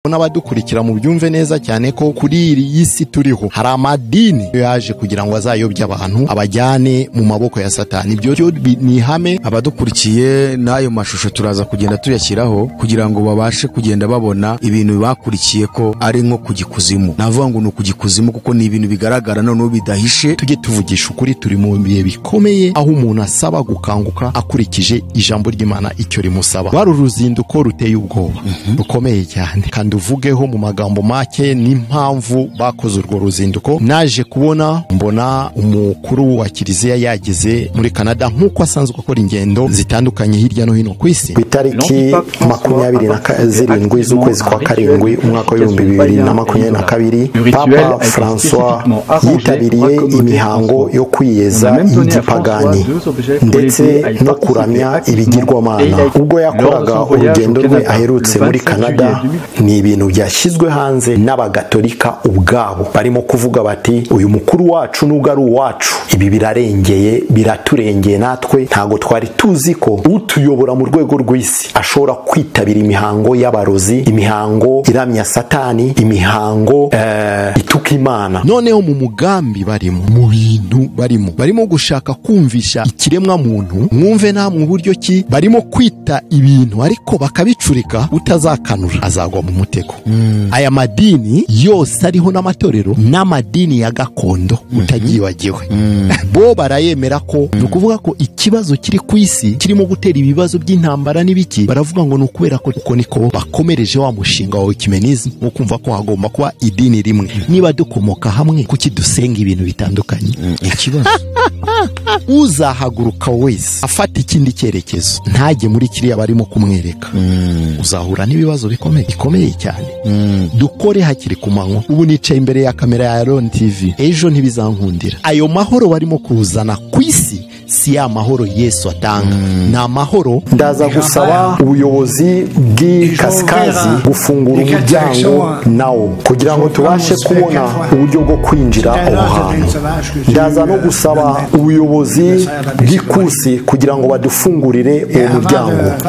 n'abadukurikira mu byumve neza cyane ko kuri iyi si turiho hari amadini yaje kugira ngo azayobye abantu abajyane mu maboko ya Satani. Ibyo ni ihame. Abadukurikiye n'ayo mashusho turaza kugenda tuyashyiraho kugira ngo babashe kugenda babona ibintu bakurikiye ko ari nko kugikuzimu. Navuga ngo ni ukugikuzimu kuko ni ibintu bigaragara noneho bidahishe. Tujye tuvugisha ukuri, turi mu bihe bikomeye aho umuntu asaba gukanguka akurikije ijambo ry'Imana icyo rimusaba. Wari uruzinduko ruteye ubwoba rukomeye cyane, kandi uvugeho mu magambo make n'impamvu bakoze urwo ruzinduko. Naje mbona umukuru wa kiliziya yageze muri Canada nk'uko asanzwe akora ingendo zitandukanye hirya no hino ku isi. Ku itariki 27 z'ukwezi kwa karindwi umwaka wa 2022 Papa François yitabiriye imihango yo kwiyeza y'igipagani ndetse no kuramya ibigirwamana. Ubwo yakoraga urugendo rwe aherutse muri Canada, ni ibintu byashyizwe hanze n'abagatolika ubwabo, barimo kuvuga bati uyu mukuru wacu nubwo ari uwacu, ibi birarengeye, biraturengeye, natwe ntago twari tuzi ko utuyobora mu rwego rw'isi ashobora kwitabira imihango y'abarozi, imihango iramya Satani, imihango ituka Imana. Noneho mu mugambi mu bintu barimo gushaka kumvisha ikiremwa muntu, mwumve namwe uburyo ki barimo kwita ibintu ariko bakabicurika, utazakanura azagwa mu mutego. Aya madini yose ariho n'amatorero n'amadini ya gakondo utagiwagiwe bo barayemera ko ni ukuvuga ko ikibazo kiri ku isi kirimo gutera ibibazo by'intambara n'ibiki. Baravuga ngo ni ukubera ko uko niko bakomereje wa mushinga wa ecumenism wo kumva ko hagomba kuba idini rimwe. Niba dukomoka hamwe kuki dusenga ibintu bitandukanye? Ikibazo uzahaguruka wese afata ikindi cyerekezo ntajye muri kiriya barimo kumwereka, uzahura n'ibibazo bikomeye cyane. Dukore hakiri ku manywa. Ubu nicaye imbere ya kamera ya Ron TV, ejo ntibizankundira. Ayo mahoro barimo kuzana ku isi si ya mahoro Yesu atanga, ni amahoro. Ndaza gusaba ubuyobozi bw'ikasikazi gufungura umuryango nawo kugira ngo tubashe kubona uburyo bwo kwinjira aho hantu. Ndaza no gusaba ubuyobozi bw'ikusi kugira ngo badufungurire uwo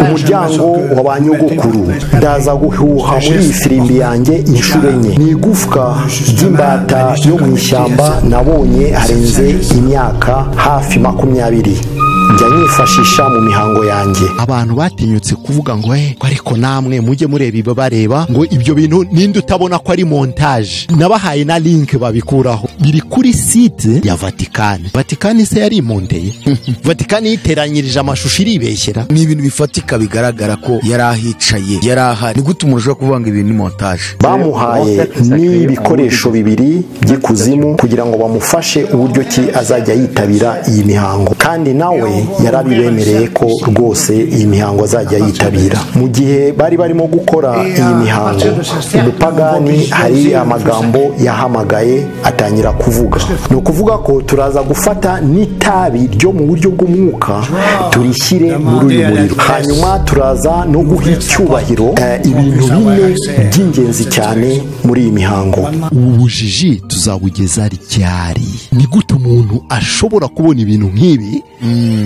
umuryango wa ba nyogokuru. Ndaza guhuha muri iyi firimbi yanjye inshuro enye. Ni igufwa ry'imbata yo mu ishyamba nabonye harenze imyaka hafi 20 njya nyifashisha mu mihango yanjye. Abantu batinyutse kuvuga ngo ariko namwe mujye mureba bareba ngo ibyo bintu ninde utabona ko ari montage. Nabahaye na link babikuraho, biri kuri site ya Vatican se yari monteye. Vatican yiteranyirije amashusho iribeshyera. Ni ibintu bifatika bigaragara ko yari ahicaye, yari ahari. Ni gute umuntu ushobora kuvuga ngo ibintu ni montage? Bamuhaye n'ibikoresho bibiri by'ikuzimu kugira ngo bamufashe uburyo ki azajya yitabira iyi mihango, kandi nawe yarabibemereye ko rwose iyi mihango azajya yitabira. Mu gihe bari barimo gukora iyi mihango, umupagani hari amagambo yahamagaye atangira kuvuga. Ni ukuvuga ko turaza gufata n'itabi ryo mu buryo bw'umwuka turishyire muri uyu muriro, hanyuma turaza no guha icyubahiro ibintu bine by'ingenzi cyane muri iyi mihango. Ubu bujiji tuzabugeza ryari? Ni gute umuntu ashobora kubona ibintu nk'ibi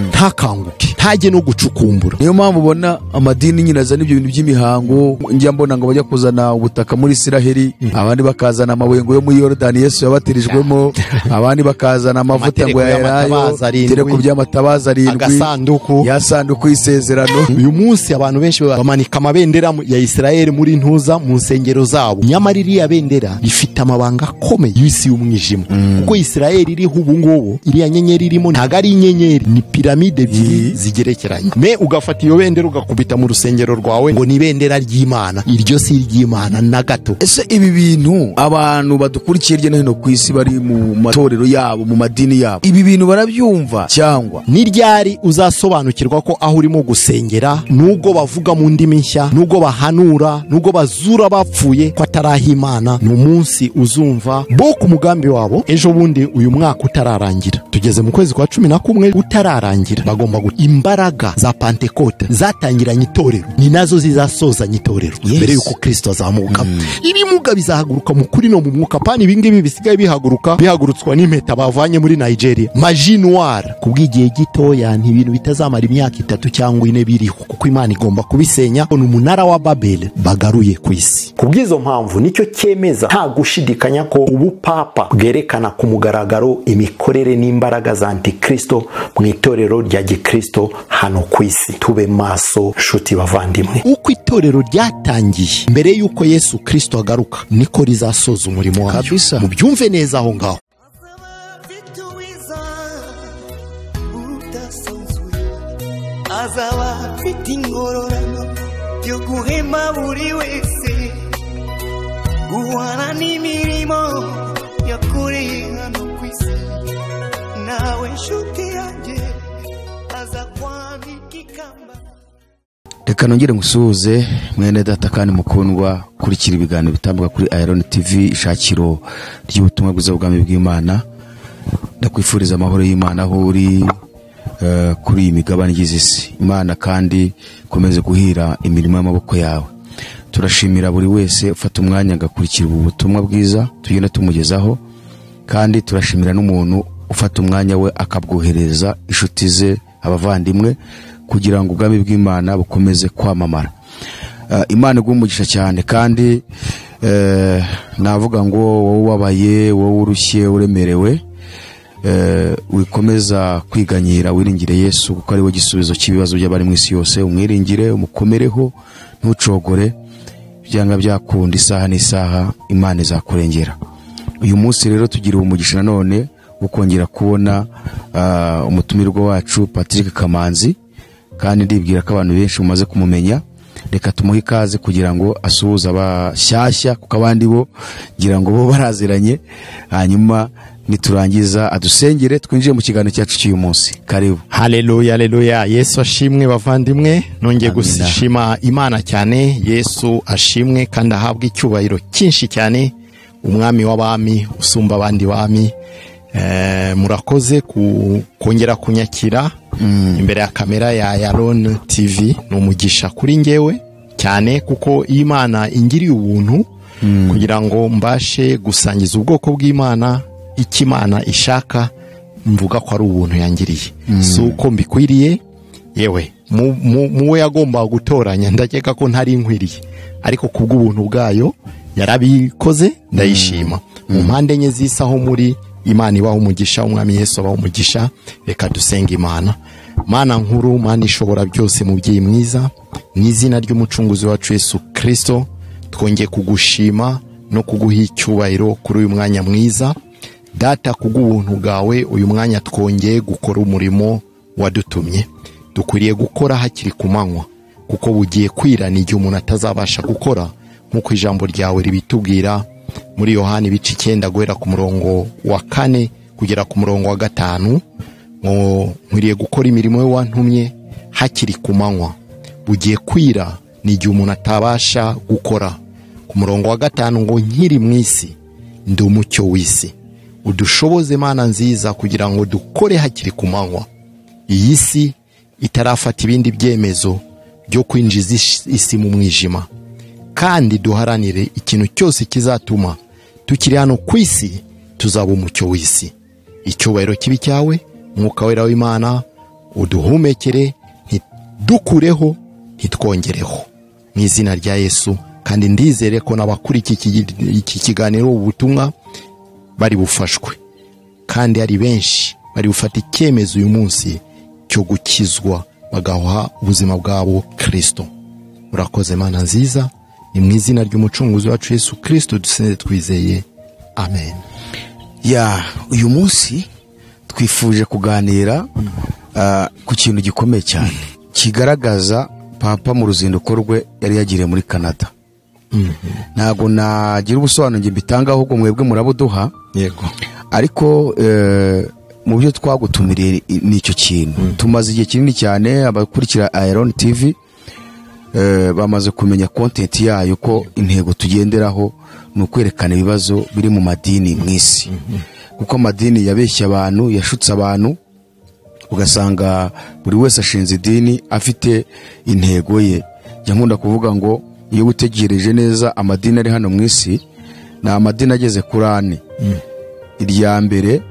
ntakanguke, ntajye no gucukumbura? Niyo mpamvu ubona amadini nyine azana ibyo bintu by'imihango. Njya mbona ngo bajya kuzana ubutaka muri Isiraheli, abandi bakazana amabuye ngo yo muri Yorodani Yesu yabatirijwemo, abandi bakazana amavuta ngo yayo tereko by'amatabaza 7, agasanduku ya sanduku y'isezerano. Uyu munsi abantu benshi bamanika amabendera ya Israel muri ntuza mu nsengero zabo, nyamara iriya bendera rifite amabanga akomeye y'isi y'umwijima. Kuko Israel iriho ubu ngubu, iriya nyenyeri irimo ntago ari inyenyeri, ni piramide ebyiri zigerekeranye. Ugafata iyo bendera ugakubita mu rusengero rwawe ngo ni bendera ry'Imana. Iryo si ry'Imana na gato. Ese ibi bintu abantu badukurikiye hirya no hino ku isi bari mu matorero yabo, mu madini yabo, ibi bintu barabyumva cyangwa ni ryari uzasobanukirwa ko aho urimo gusengera, nubwo bavuga mu ndimi nshya, nubwo bahanura, nubwo bazura bapfuye, ko ataraha Imana, ni umunsi uzumva bo ku mugambi wabo. Ejo bundi uyu mwaka utararangira, tugeze mu kwezi kwa 11 utararangira, bagomba imbaraga za Pentecote zatangiranye itorero ni nazo zizasozanya itorero mbere yuko Kristo azamuka. Ibimuga bizahaguruka mu kuri no mu mwuka, pani ibingibi bisigaye bihagurutswa n'impeta bavanye muri Nigeria. Magie noire kubw'igihe gitoya, ibintu bitazamara imyaka 3 cyangwa 4 biriho, kuko Imana igomba kubisenya. Ni umunara wa Babel bagaruye ku isi. Kubw'izo mpamvu nicyo cyemeza nta gushidikanya ko ubupapa bwerekana ku mugaragaro imikorere n'imbaraga za Antikristo mu itorero rya Gikristo hano ku isi. Tube maso nshuti bavandimwe. Uko itorero ryatangiye mbere yuko Yesu Kristo agaruka, niko rizasoza umurimo wayo. Mubyumve neza aho ngaho. Azaba afite ingororano yo guhema buri wese, guhana n'imirimo yakoreye hano ku isi. Nawe nshuti yanjye aza kwambika ikamba. Reka nongere ngusuhuze mwene data kandi mukundwa, kurikira ibiganiro bitambuka kuri Iron TV, ishakiro ry'ubutumwa bwiza bw'ubwami bw'Imana. Ndakwifuriza amahoro y'Imana aho uri kuri iyi migabane y'isi. Imana kandi komeze guhira imirimo y'amaboko yawe. Turashimira buri wese ufata umwanya agakurikira ubu butumwa bwiza tugenda tumugezaho, kandi turashimira n'umuntu ufata umwanya we akabwohereza inshuti ze, abavandimwe, kugira ngo ubwami bw'Imana bukomeze kwamamara. Imana igumugisha cyane, kandi navuga ngo wowe wabaye, wowe urushye, uremerewe, wikomeza kwiganyira, wiringire Yesu kuko ari we gisubizo cy'ibibazo by'abari mu isi yose. Umwiringire, umukomereho, ntucogore, byanga byakunda isaha n'isaha Imana izakurengera. Uyu munsi rero tugira umugisha none ukongera kubona umutumirwa wacu Patrick Kamanzi, kandi ndibwira ko abantu benshi mumaze kumumenya. Reka tumuhe ikaze kugira ngo asuhuza abashyashya, kuko abandi bo ngira ngo bo baraziranye, hanyuma niturangiza adusengere twinjiye mu kiganiro cyacu cy'uyu munsi. Karibu. Haleluya, haleluya. Yesu ashimwe bavandimwe. Nongeye gushima Imana cyane. Yesu ashimwe kandi ahabwe icyubahiro cyinshi cyane. Umwami w'abami usumba abandi bami. Murakoze kongera kunyakira imbere ya kamera ya Iron TV. Ni umugisha kuri ngewe cyane, kuko Imana ingiriye ubuntu kugira ngo mbashe gusangiza ubwoko bw'Imana ikimana ishaka. Mvuga ko ari ubuntu yangiriye, si uko mbikwiriye. Yewe muwe yagomba gutoranya, ndakeka ko ntari nkwiriye, ariko kubw'ubuntu bwayo yarabikoze. Ndayishima. Mu mpande enye z'isaho muri Imana ibaho umugisha, umwami Yesu abaho umugisha. Reka dusenge Imana. Mana nkuru, Mana ishobora byose, mubyeyi mwiza, mu izina ry'umucunguzi wacu Yesu Kristo, twongeye kugushima no kuguha icyubahiro kuri uyu mwanya mwiza. Data, kubw'ubuntu bwawe uyu mwanya twongeye gukora umurimo wadutumye. Dukwiriye gukora hakiri ku manywa, kuko bugiye kwirana igihe umuntu atazabasha gukora, nk'uko ijambo ryawe ribitubwira muri Yohana ibice 9 guhera ku murongo wa 4 kugera ku murongo wa 5. Nkwiriye gukora imirimo ye wantumye hakiri ku manywa. Bugiye kwira ni igihe umuntu atabasha gukora. Ku murongo wa 5 ngo nkiri mu isi ndi umucyo w'isi. Udushoboze Mana nziza kugira ngo dukore hakiri ku manywa, iyi si itarafata ibindi byemezo byo kwinjiza isi mu mwijima, kandi duharanire ikintu cyose kizatuma tukiri hano ku isi tuzaba umucyo w'isi. Icyubahiro kibi cyawe, Mwuka wera w'Imana uduhumekere, ntidukureho ntitwongereho, mu izina rya Yesu. Kandi ndizere ko n'abakuri iki kiganiro ubutumwa bari bufashwe, kandi ari benshi bari bufata icyemezo uyu munsi cyo gukizwa, bagaha ubuzima bwabo Kristo. Urakoze Mana nziza, ni mu izina ry'umucunguzi wacu Yesu Kristo dusenze twizeye, amen. Uyu munsi twifuje kuganira ku kintu gikomeye cyane kigaragaza papa mu ruzinduko rwe yari yagiriye muri Canada. Ntago nagira ubusobanuro nge mbitanga, ahubwo mwebwe murabuduha. Yego. Ariko mu byo twagutumiriye n'icyo kintu tumaze igihe kinini cyane. Abakurikira Iron TV bamaze kumenya content yayo, ko intego tugenderaho ni ukwerekana ibibazo biri mu madini mu isi, kuko amadini yabeshya abantu, yashutse abantu, ugasanga buri wese ashinze idini afite intego ye. Nkunda kuvuga ngo iyo utegereje neza amadini ari hano mu isi ni amadini ageze kuri 4. Irya mbere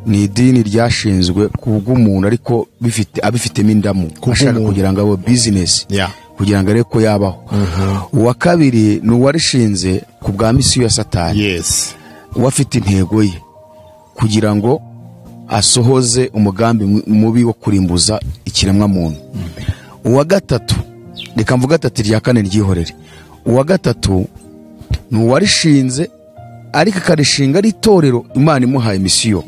ni idini ryashinzwe kubw'umuntu ariko abifitemo indamu ashaka kugira ngo abo business kugira ngo areko yabaho. Uwa kabiri ni uwarishinze ku bwa misiyo ya Satani, uwafite intego ye kugira ngo asohoze umugambi mubi wo kurimbuza ikiremwa muntu. Uwa gatatu, reka mvuga gatatu rya kane ryihorere. Uwa gatatu ni uwarishinze ariko akarishinga ari itorero Imana imuhaye misiyo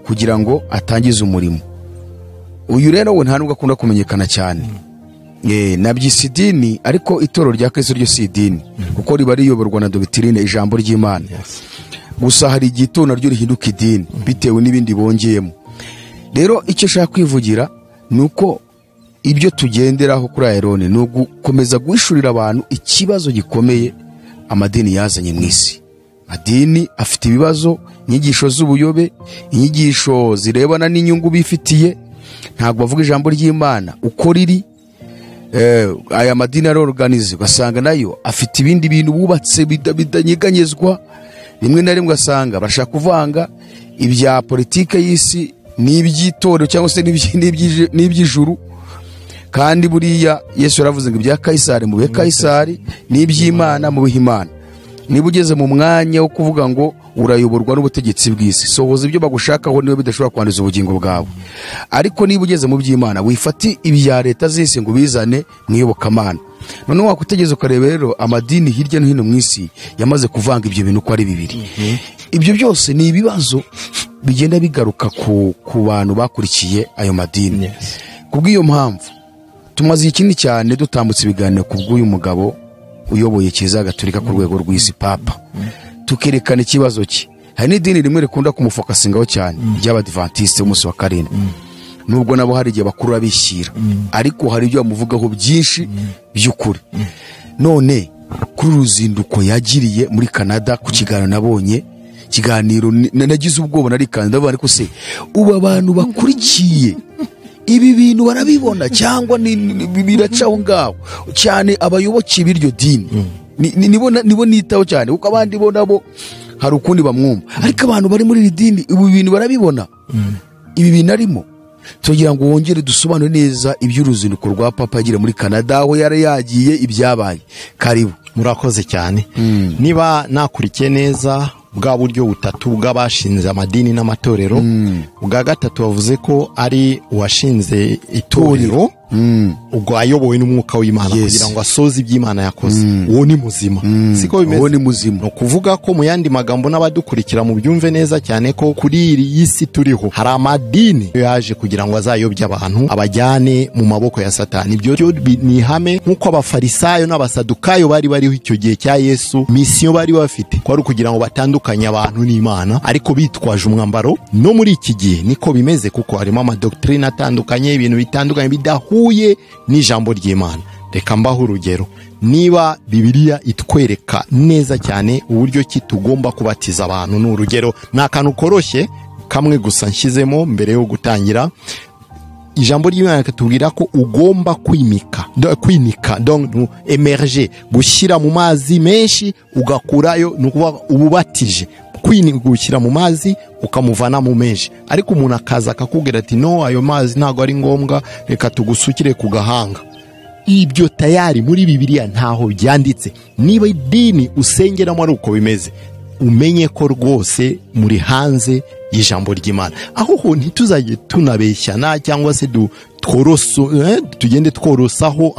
kugira ngo atangize umurimo. Uyu rero we nta nubwo akunda kumenyekana cyane. Nabyise idini ariko itorero rya Kristo ryo si idini kuko riba riyoborwa na doctrine ijambo ry'Imana. Gusa hari igito naryo rihinduka idini bitewe n'ibindi bongeyemo. Rero icyo shaka kwivugira nuko ibyo tugenderaho kuri Aaroni no gukomeza guhishurira abantu ikibazo gikomeye amadini yazanye mu isi. Amadini afite ibibazo, inyigisho z'ubuyobe, inyigisho zirebana n'inyungu bifitiye, ntabwo bavuga ijambo ry'Imana uko riri. Aya madini arorganize ugasanga nayo afite ibindi bintu bubatse bidanyeganyezwa. Rimwe na rimwe ugasanga bashaka kuvanga ibya politike y'isi n'iby'itorero cyangwa se n'iby'ijuru, kandi buriya Yesu yaravuze ngo ibya Kaisari mube Kaisari, n'iby'Imana mube Imana. Niba ugeze mu mwanya wo kuvuga ngo urayoborwa n'ubutegetsi bw'isi, sohoza ibyo bagushakaho niba bidashobora kwanduza ubugingo bwawe. Ariko niba ugeze mu by'Imana wifati ibya leta z'isi ngo bizane mwiyobokamana. Noneho wakutegeza ukareba rero amadini hirya no hino mu isi yamaze kuvanga ibyo bintu ko ari bibiri. Ibyo byose ni ibibazo bigenda bigaruka ku bantu bakurikiye ayo madini. Kubw'iyo mpamvu tumaze ikindi cyane dutambutse ibiganiro kubw'uyu mugabo uyoboye Kiliziya Gatolika ku rwego rw'isi, Papa. Tukerekana ikibazo cye. Hari n'idini rimwe rikunda kumufokasingaho cyane ry'Abadiventiste umunsi wa karindwi. Nubwo nabo hari igihe bakuru abishyira, ariko hari ibyo bamuvugaho byinshi by'ukuri. None kuri uruzinduko yagiriye muri Canada ku kiganiro nabonye, kiganiro nagize ubwoba narikanda ndavuga ariko se ubu abantu bakurikiye ibi bintu barabibona cyangwa biracaho ngaho cyane abayoboke biryo dini nibo nitaho cyane kuko abandi bo nabo hari ukundi bamwumva, ariko abantu bari muri iri dini ibi bintu barabibona. Ibi bintu arimo tugira ngo wongere dusobanure neza iby'uruzinduko rwa Papa yagira muri Canada aho yari yagiye ibyabaye. Karibu. Murakoze cyane. Niba nakurikiye neza bwa buryo butatu bw'abashinze amadini n'amatorero, bwa gatatu bavuze ko ari uwashinze itorero ubwo ayobowe n'umwuka w'Imana kugira ngo asoze iby'Imana yakoze. Uwo ni muzima. Siko bimeze. Uwo ni muzima. No kuvuga ko mu yandi magambo n'abadukurikira mu byumve neza cyane ko kuri iyi si turiho hari amadini yaje kugira ngo azayobye abantu abajyane mu maboko ya Satani. Ibyo ni ihame nk'uko abafarisayo n'abasadukayo bari bariho icyo gihe cya Yesu. Misiyo bari bafite ko ari kugira ngo batandukanye abantu n'Imana, ariko bitwaje umwambaro. No muri iki gihe niko bimeze kuko harimo amadoctrine atandukanye, ibintu bitandukanye bidahuye n'ijambo ry'Imana. Reka mbaho urugero. Niba Bibiliya itwereka neza cyane uburyo ki tugomba kubatiza abantu, n'urugero nakantu koroshye kamwe gusa nshyizemo mbere yo gutangira. Ijambo ry'Imana katubwira ko ugomba kwinika donc emerger, gushyira mu mazi menshi ugakurayo, nukuvuga ububatije. Gushyira mu mazi ukamuvana mu menshi, ariko umuntu akaza akakubwira ati no, ayo mazi ntago ari ngombwa, reka tugusukire ku gahanga. Ibyo tayari muri Bibiliya ntaho byanditse. Niba idini usengeramo ari uko bimeze, umenye ko rwose muri hanze y'ijambo ry'Imana. Aho ho ntituzajye tunabeshyana cyangwa se tugende tworosaho.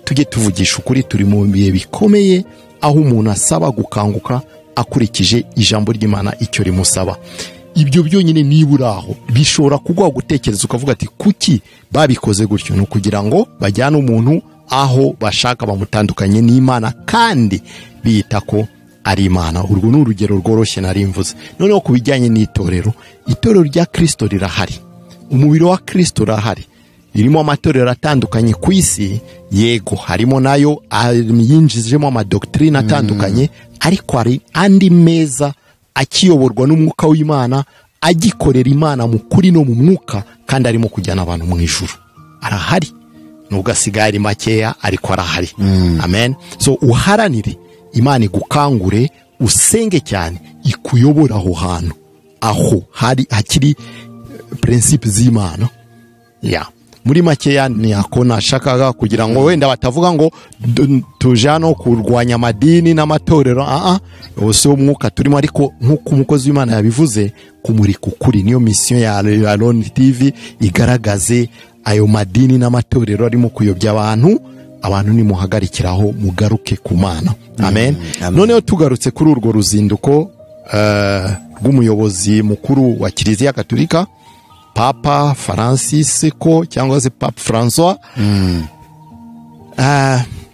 Tujye tuvugisha ukuri. Turi mu bihe bikomeye aho umuntu asaba gukanguka akurikije ijambo ry'Imana icyo rimusaba. Ibyo byonyine niba uraho bishobora kugwa gutekereza ukavuga ati kuki babikoze gutyo. No kugira ngo bajyane umuntu aho bashaka bamutandukanye n'Imana kandi biyita ko ari Imana. Urwo ni urugero rworoshye nari mvuze. Noneho ku bijyanye n'itorero, itorero rya Kristo rirahari, umubiri wa Kristo urahari, irimo amatorero atandukanye ku isi. Yego harimo nayo yinjijemo amadoctrine atandukanye, ariko hari andi meza akiyoborwa n'umwuka w'Imana, agikorera Imana mu kuri no mu mwuka kandi arimo kujyana abantu mu ijuru. Arahari nubwo asigaye ari makeya ariko arahari. Amen. So uharanire Imana igukangure, usenge cyane, ikuyobora aho hantu aho hari hakiri principe z'Imana. Muri makeya ni ako nashakaga kugira ngo wenda batavuga ngo tujano kurwanya amadini n'amatorero. Ose umwuka turimo, ariko nkuko umukozi w'Imana yabivuze, kumurika ukuri niyo mission ya Lone TV, igaragaze ayo madini n'amatorero arimo kuyobya abantu nimuhagarikiraho mugaruke ku Mana. Amen. Noneho tugarutse kuri urwo ruzinduko rw'umuyobozi mukuru wa Kiliziya Gatolika, Papa Francis cyangwa se Papa François.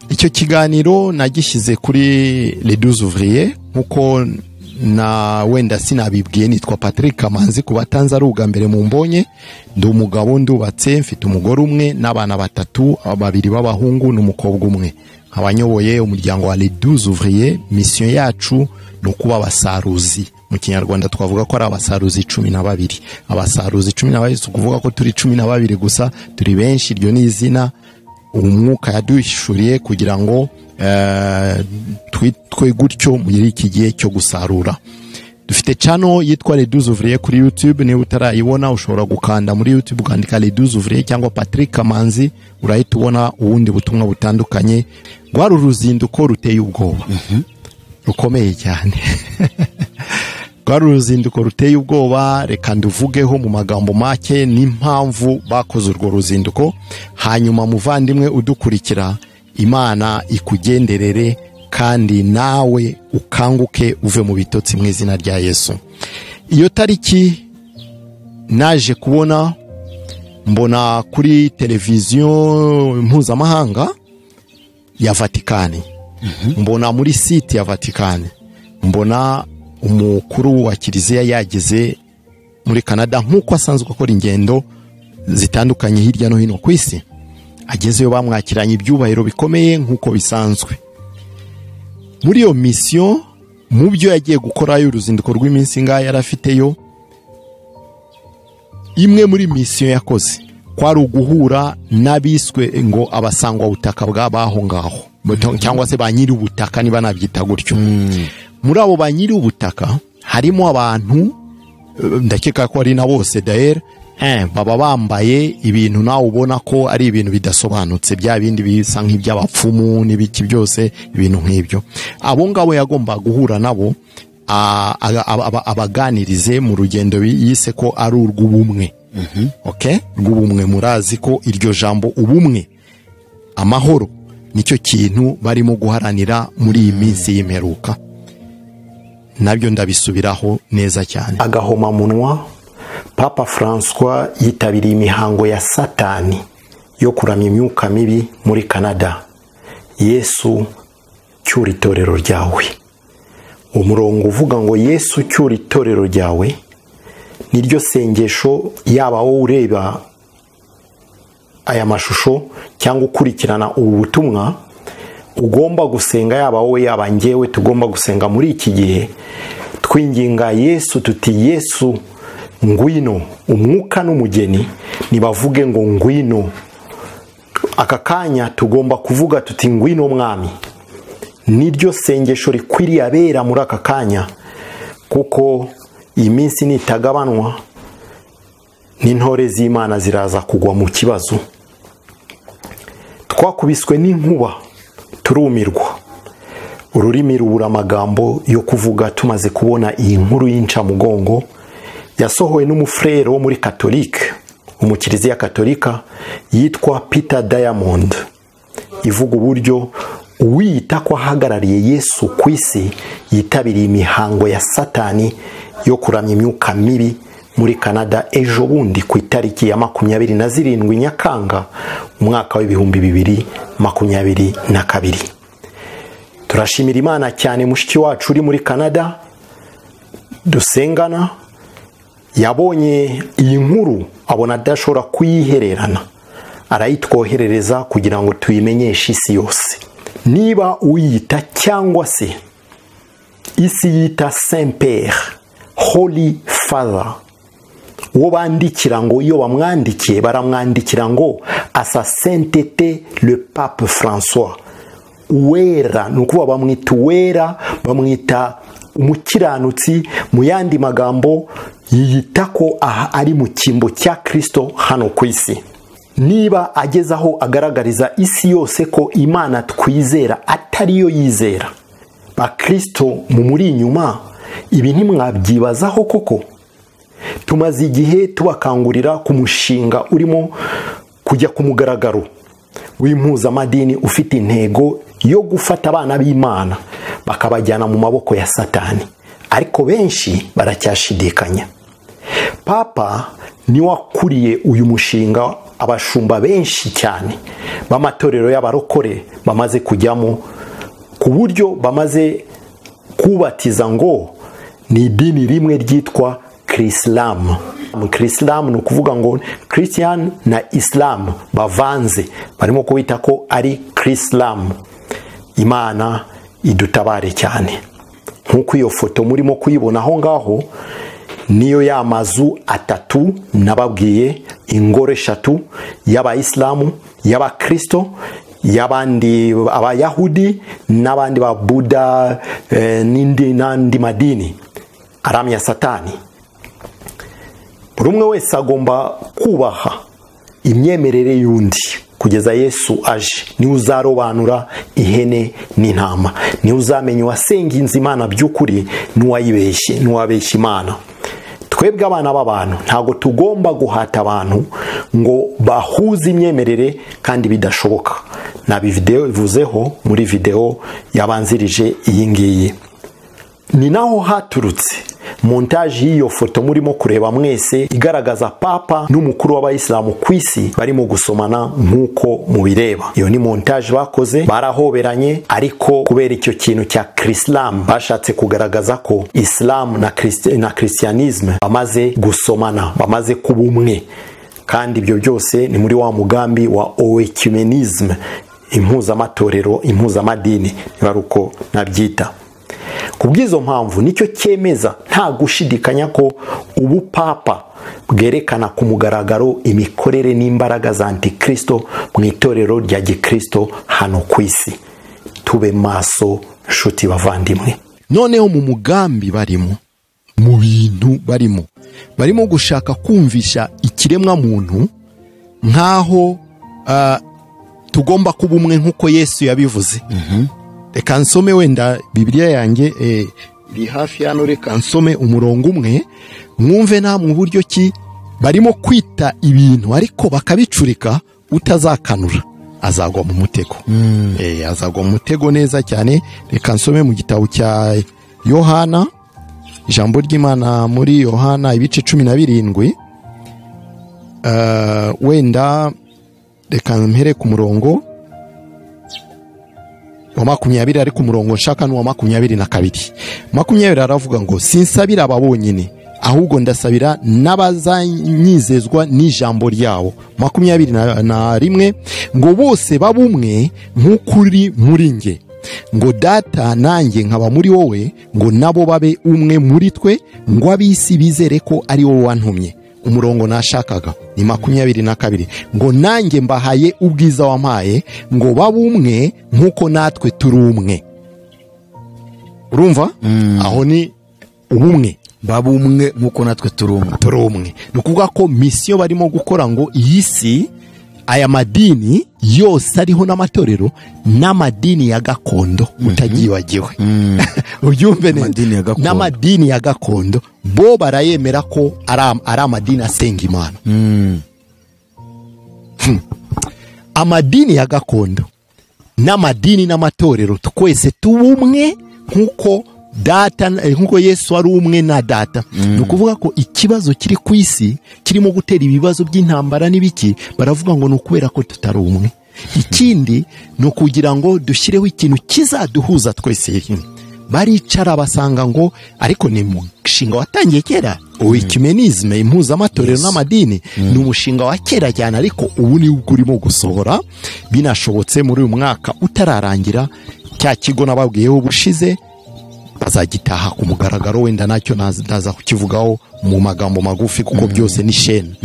Icyo kiganiro nagishyize kuri Les 12 ouvriers, nkuko na wenda sinabibwiye. Nitwa Patrick Kamanzi, ku batanze ari ubwa mbere mu mbonye. Ndi umugabo ndubatse, mfite umugore umwe n'abana 3, 2 b'abahungu n'umukobwa umwe. Abanyoboye umuryango wa Les 12 ouvriers. Mission yacu no kuba abasaruzi. Mu Kinyarwanda twavuga ko ari abasaruzi 12. Abasaruzi 12 kuvuga ko turi 12 gusa, turi benshi. Iryo ni izina umwuka yaduhishuriye kugira ngo twitwe gutyo muri iki gihe cyo gusarura. Dufite channel yitwa Les 12 ouvriers kuri YouTube. Niba utarayibona ushobora gukanda muri YouTube ukandika Les 12 ouvriers cyangwa Patrick Kamanzi, urahita ubona ubundi butumwa butandukanye. Rwari uruzinduko ruteye ubwoba, rukomeye cyane. Rwari uruzinduko ruteye ubwoba. Reka nduvugeho mu magambo make n'impamvu bakoze urwo ruzinduko, hanyuma muvandimwe udukurikira, Imana ikugenderere kandi nawe ukanguke uve mu bitotsi mu izina rya Yesu. Iyo tariki naje kubona, mbona kuri televiziyo mpuzamahanga ya Vatikani, mbona muri site ya Vatikani, mbona umukuru wa Kiliziya yageze muri Canada nkuko asanzwe akora ingendo zitandukanye hirya no hino ku isi. Agezeyo bamwakiranye ibyubahiro bikomeye nkuko bisanzwe. Muri iyo mission, mu byo yagiye gukora y'uruzinduko rw'iminsi ngaho yarafiteyo, imwe muri mission yakoze kwari uguhura n'abiswe ngo abasangwa ubutaka bw'abaho ngaho, cyangwa se ba nyiri ubutaka niba nabyita gutyo. Muri abo ba nyiri ubutaka harimo abantu, ndakeka ko ari na bose d'ailleurs, baba bambaye ibintu nawe ubona ko ari ibintu bidasobanutse, bya bindi bisa nk'iby'abapfumu n'ibiki byose, ibintu nk'ibyo. Abo ngabo yagomba guhura nabo abaganirize mu rugendo yise ko ari urw'ubumwe. Okay? Rw'ubumwe. Murazi ko iryo jambo ubumwe, amahoro, nicyo kintu barimo guharanira muri iyi minsi y'imperuka. Nabyo ndabisubiraho neza cyane. Agahoma munwa, Papa François yitabiriye imihango ya Satani yo kuramya imyuka mibi muri Canada. Yesu cyura itorero ryawe. Umurongo uvuga ngo Yesu cyura itorero ryawe niryo sengesho, yaba wowe ureba aya mashusho cyangwa ukurikirana ubu butumwa ugomba gusenga, yaba wowe yaba njyewe tugomba gusenga muri iki gihe, twinginga Yesu tuti Yesu ngwino. Umwuka n'umugeni nibavuge ngo ngwino. Aka kanya tugomba kuvuga tuti ngwino mwami. Niryo sengesho rikwiriye abera muri aka kanya, kuko iyi minsi nitagabanwa n'intore z'Imana ziraza kugwa mu kibazo. Twakubiswe n'inkuba, turumirwa, ururimi rubura amagambo yo kuvuga. Tumaze kubona iyi nkuru y'incamugongo yasohowe n'umufrere wo muri Katolike, umukiriziya Katolika yitwa Peter Diamond, ivuga uburyo uwiyita ko ahagarariye Yesu ku isi yitabiriye imihango ya Satani yo kuramya imyuka mibi muri Canada ejo bundi ku itariki ya 27 Nyakanga umwaka w'2022. Turashimira Imana cyane mushiki wacu uri muri Canada dusengana, yabonye iyi nkuru abona adashobora kuyihererana, arayitwoherereza kugira ngo tuyimenyeshe isi yose. Niba uyita cyangwa se isi yita Saint Père, Holy Father, uwo bandikira ngo iyo bamwandikiye baramwandikira ngo à sa sainteté le pape François uwera, ni ukuvuga bamwita uwera, bamwita umukiranutsi, mu yandi magambo yiyita ko aha ari mu cyimbo cya Kristo hano ku isi. Niba ageze aho agaragariza isi yose ko Imana twizera atariyo yizera, bakristo mu muri inyuma, ibi ntimwabyibazaho koko? Tumaze igihe tubakangurira ku mushinga urimo kujya ku mugaragaro w'impuzamadini ufite intego yo gufata abana b'Imana bakabajyana mu maboko ya Satani, ariko benshi baracyashidikanya. Papa ni wakuriye uyu mushinga, abashumba benshi cyane b'amatorero y'abarokore bamaze kujyamo, ku buryo bamaze kubatiza ngo ni idini rimwe ryitwa Krislamu. Krislamu ni ukuvuga ngo Christian na Islam bavanze, barimo kubita ko ari Krislamu. Imana idutabare cyane. Nk'uko iyo foto murimo kuyibona aho ngaho, niyo ya mazu atatu nababwiye, ingoro eshatu y'abayisilamu, y'abakristo, y'abandi abayahudi n'abandi ba Buddha n'andi madini aramya Satani. Buri umwe wese agomba kubaha imyemerere y'undi kugeza Yesu aje. Ni uzarobanura ihene n'intama, ni uzamenya uwasenginze Imana by'ukuri n'uwayibeshye, n'uwabeshya Imana. Twebwe abana b'abantu ntago tugomba guhata abantu ngo bahuze imyemerere kandi bidashoboka. Nabi video ivuzeho muri video yabanzirije iyi ngiyi. Ni naho haturutse montage y'iyo foto murimo kureba mwese, igaragaza Papa n'umukuru w'abayisilamu ku isi barimo gusomana nk'uko mubireba. Iyo ni montage bakoze, barahoberanye, ariko kubera icyo kintu cya Krislamu bashatse kugaragaza ko Islam na Christianisme bamaze gusomana, bamaze kuba umwe. Kandi ibyo byose ni muri wa mugambi wa oecumenisme, impuzamatorero, impuzamadini, niba ari uko nabyita. Kubw'izo mpamvu nicyo cyemeza nta gushidikanya ko ubu Papa bwerekana ku mugaragaro imikorere n'imbaraga za Antikristo mu itorero rya Gikristo hano ku isi. Tube maso nshuti bavandimwe. Noneho mu mugambi barimo, mu bintu barimo gushaka kumvisha ikiremwa muntu nkaho tugomba kuba umwe nk'uko Yesu yabivuze. Reka nsome wenda Bibiliya yanjye iri hafi hano, reka nsome umurongo umwe mwumve namwe uburyo ki barimo kwita ibintu ariko bakabicurika, utazakanura azagwa mu mutego. Azagwa mu mutego neza cyane. Reka nsome mu gitabo cya Yohana, ijambo ry'Imana muri Yohana ibice 17. Wenda reka mpere ku murongo wa 20, ariko umurongo nshaka n'uwa 22. 20 aravuga ngo sinsabira aba bonyine, ahubwo ndasabira n'abazanyizezwa n'ijambo ryawo. 21 ngo bose babumwe nk'ukuri muri nge, ngo data nanjye nkaba muri wowe, ngo nabo babe umwe muri twe, ngo ab'isi bizere ko ari wowe wantumye. Umurongo nashakaga ni 22, ngo nanjye mbahaye ubwiza wampaye, ngo babumwe nk'uko natwe turi umwe. Urumva? Aho ni ubumwe, babumwe nk'uko natwe turi umwe. Ni ukuvuga ko misiyo barimo gukora ngo iyi si, aya madini yose ariho n'amatorero n'amadini ya gakondo utagiwagiwe. Ubyumve neza, n'amadini ya gakondo bo barayemera ko ari amadini asenga Imana. Amadini ya gakondo n'amadini n'amatorero twese tubumwe nk'uko data, nk'uko Yesu ari umwe na data. Ni ukuvuga ko ikibazo kiri ku isi kirimo gutera ibibazo by'intambara n'ibiki, baravuga ngo ni ukubera ko tutari umwe. Ikindi ni ukugira ngo dushyireho ikintu kizaduhuza twese. Baricara basanga ngo ariko ni umushinga watangiye kera, oecumenisme, impuzamatorero n'amadini, ni umushinga wa kera cyane, ariko ubu ni urimo gusohora. Binashobotse muri uyu mwaka utararangira, cya kigo nababwiyeho ubushize bazagitaha ku mugaragaro, wenda nacyo naza kukivugaho mu magambo magufi kuko byose ni shene.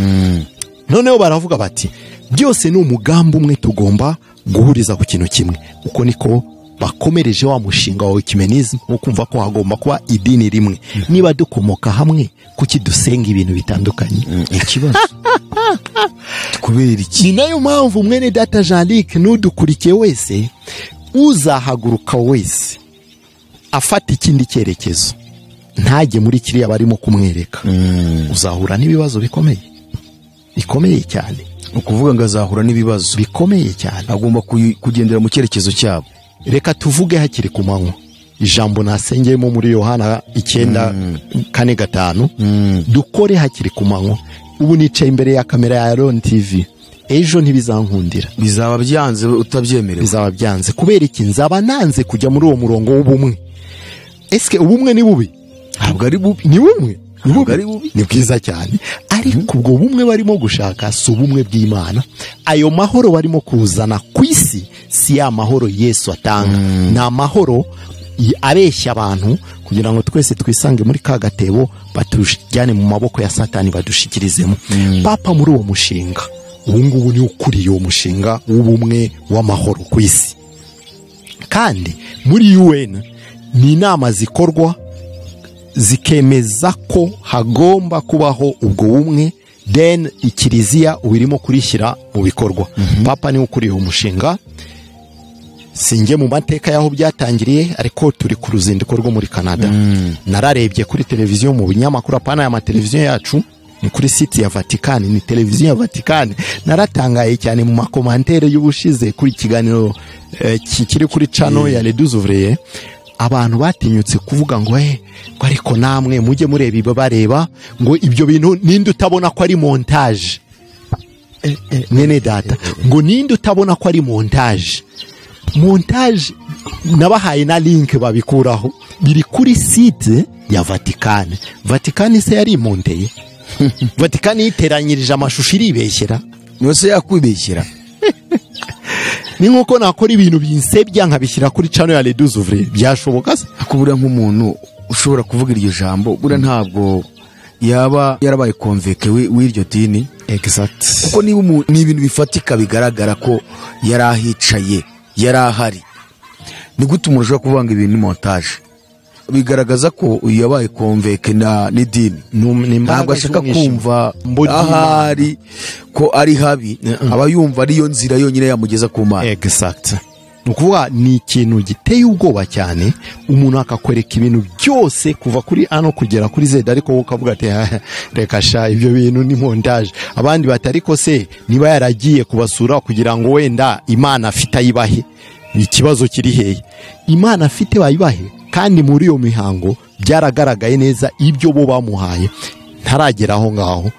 Noneho baravuga bati byose ni umugambi umwe, tugomba guhuriza ku kintu kimwe. Uko niko bakomereje wa mushinga wa ecumenism wo kumva ko hagomba kuba idini rimwe. Niba dukomoka hamwe, kuki dusenga ibintu bitandukanye? Ikibazo kubera iki? Ni nayo mpamvu mwene data Jean-Luc n'udukurikiye wese uzahaguruka wese afata ikindi cyerekezo, ntajye muri kiriya barimo kumwereka, uzahura n'ibibazo bikomeye cyane. Ukuvuga ngo azahura n'ibibazo bikomeye cyane, agomba kugendera mu cyerekezo cyabo. Reka tuvuge hakiri ku manywa ijambo nasengeyemo muri Yohana 9:4-5, dukore hakiri ku manywa. Ubu nicaye imbere ya kamera ya Ron TV, ejo ntibizankundira, bizaba byanze utabyemerewe, bizaba byanze. Kubera iki? Nzaba nanze kujya muri uwo murongo w'ubumwe. Eske ubumwe ni bubi? Ntabwo ari bubi. Ni bumwe, ni bwiza cyane. Ariko ubwo bumwe barimo gushaka si ubumwe bw'Imana. Ayo mahoro barimo kuzana ku isi si ya mahoro Yesu atanga. Ni amahoro abeshya abantu kugira ngo twese twisange muri ka gatebo, batujyane mu maboko ya Satani badushikirizemo. Papa muri uwo mushinga, ubu ngubu ni ukuriye uwo mushinga w'ubumwe w'amahoro ku isi. Kandi muri UN ni inama zikorwa zikemeza ko hagomba kubaho ubwo bumwe, then ikiriziya ubirimo kurishyira mu bikorwa. Papa ni ukuriye umushinga. Singe mu mateka yaho byatangiriye, ariko turi ku ruzinduko rwo muri Canada. Nararebye kuri televiziyo mu binyamakuru, apana ya mateleviziyo yacu, ni kuri site ya Vatican, ni televiziyo ya Vatican. Naratangaye cyane mu makomantere y'ubushize kuri kiganiro kiri kuri channel ya Les 12 Ouvriers. Abantu batinyutse kuvuga ngo ariko namwe mujye mureba ibo bareba ngo ibyo bintu ninde utabona ko ari montage. Mwene data, ngo ninde utabona ko ari montage. Montage nabahaye na link babikuraho, biri kuri site ya Vatican. Vatican se yari monteye? Vatican iteranyirije amashusho iribeshyera? Nose yakwibeshyera? Ni nkuko nakora ibintu binsebya nkabishyira kuri channel ya Les 12 Ouvriers, byashoboka se? Akubura nk'umuntu ushobora kuvuga iryo jambo, bura ntabwo yaba yarabaye convaincre w'iryo dini. Exact. Kuko ni ibintu bifatika bigaragara ko yarahicaye, yarahari. Ni gute umuntu ushobora kuvanga ibintu montage? Bigaragaza ko uyu yabaye convaincre n'idini. Ntabwo ashaka kumva ahari ko ari habi, aba yumva ariyo nzira yonyine yamugeza ku Mana. Exact. Nukuvuga ni ikintu giteye ubwoba cyane, umuntu akakwereka ibintu byose kuva kuri ano kugera kuri Z, ariko ukavuga ati reka sha ibyo bintu ni montage. Abandi batariko se niba yaragiye kubasura kugira ngo wenda Imana afite ayibahe. Ikibazo kiri hehe? Imana afite bayibahe, kandi muri iyo mihango byaragaragaye neza ibyo bo bamuhaye. Ntaragera aho ngaho,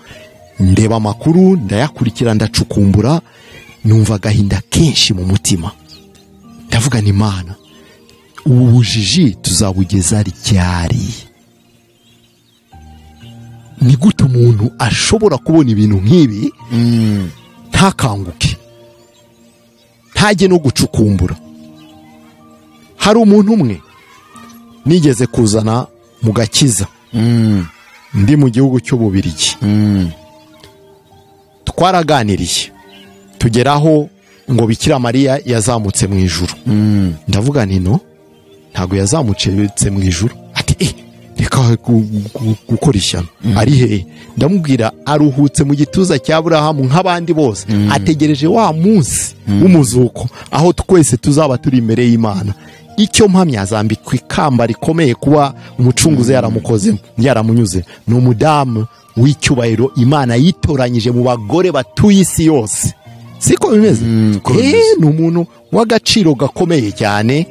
ndeba amakuru ndayakurikira, ndacukumbura, numva gahinda kenshi mu mutima. Ndavuga ni Imana, ubu bujiji tuzabugeza ryari? Ni gute umuntu ashobora kubona ibintu nk'ibi ntakanguke, ntajye no gucukumbura? Hari umuntu umwe nigeze kuzana mu gakiza, ndi mu gihugu cy'Ububiligi. Twaraganiriye tugeraho ngo Bikira Mariya yazamutse mu ijuru. Ndavuga nti no, ntago yazamutse mu ijuru. Ati reka gukora ishyano. Ari hehe? Ndamubwira aruhutse mu gituza cya Aburahamu nk'abandi bose, ategereje wa munsi w'umuzuko aho twese tuzaba turi imbere y'Imana. Icyo mpamya azambikwa ikamba rikomeye kuba umucunguzi yaramukoze, yaramunyuze. Ni umudamu w'icyubahiro Imana yitoranyije mu bagore batuye isi yose. Siko bimeze? Ni umuntu w'agaciro gakomeye cyane.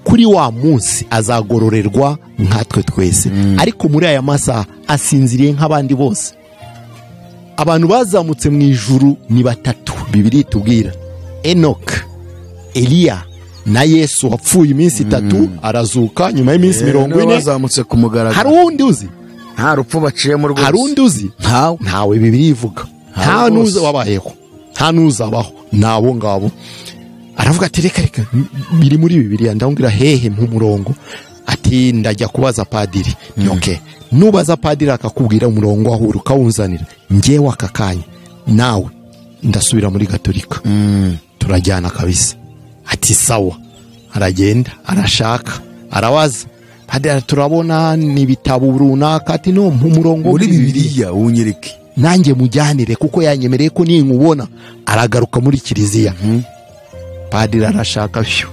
Kuri wa munsi azagororerwa nkatwe twese, ariko muri aya masaha asinziriye nk'abandi bose. Abantu bazamutse mu ijuru ni batatu, Bibiliya itubwira: Enoch, Eliya na Yesu wapfuye iminsi 3 arazuka nyuma y'iminsi 40. Bazamutse ku mugaragaro. Hari undi uzi? Nta rupfu baciyemo rwose. Hari undi uzi? Ntawe Bibiliya ivuga. Nta nuza wabayeho, nta nuzabaho, nabo ngabo. Aravuga ati reka biri muri Bibiliya. Ndamubwira hehe mu murongo? ati ndajya kubaza padiri. Okay, nubaza padiri akakubwira umurongo aho ukawunzanira, njyewe akakanya nawe ndasubira muri Gatolika. Turajyana kabisa. Ati sawa. Aragenda, arashaka, arawaza. Padiri turabona ni ibitabo runaka, ati no umurongo muri Bibiliya unyereke. Nanjye mujyanire kuko yanyemereye ko ninkubona. Aragaruka muri kiliziya. Padiri arashaka byo.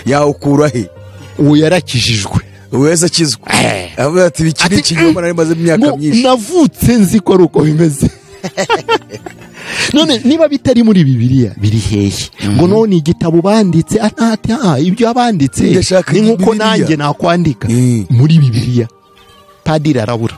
Yawukura he? Uwo yarakijijwe. Uweza kizwe. Avuga ati bikiri kinyoma nari maze imyaka myinshi. Navutse nzi ko ruko bimeze. None niba bitari muri Bibiliya biri hehe? Ngo none igitabo banditse ibyo abanditse ni nkuko nanjye nakwandika muri Bibiliya. Padiri arabura.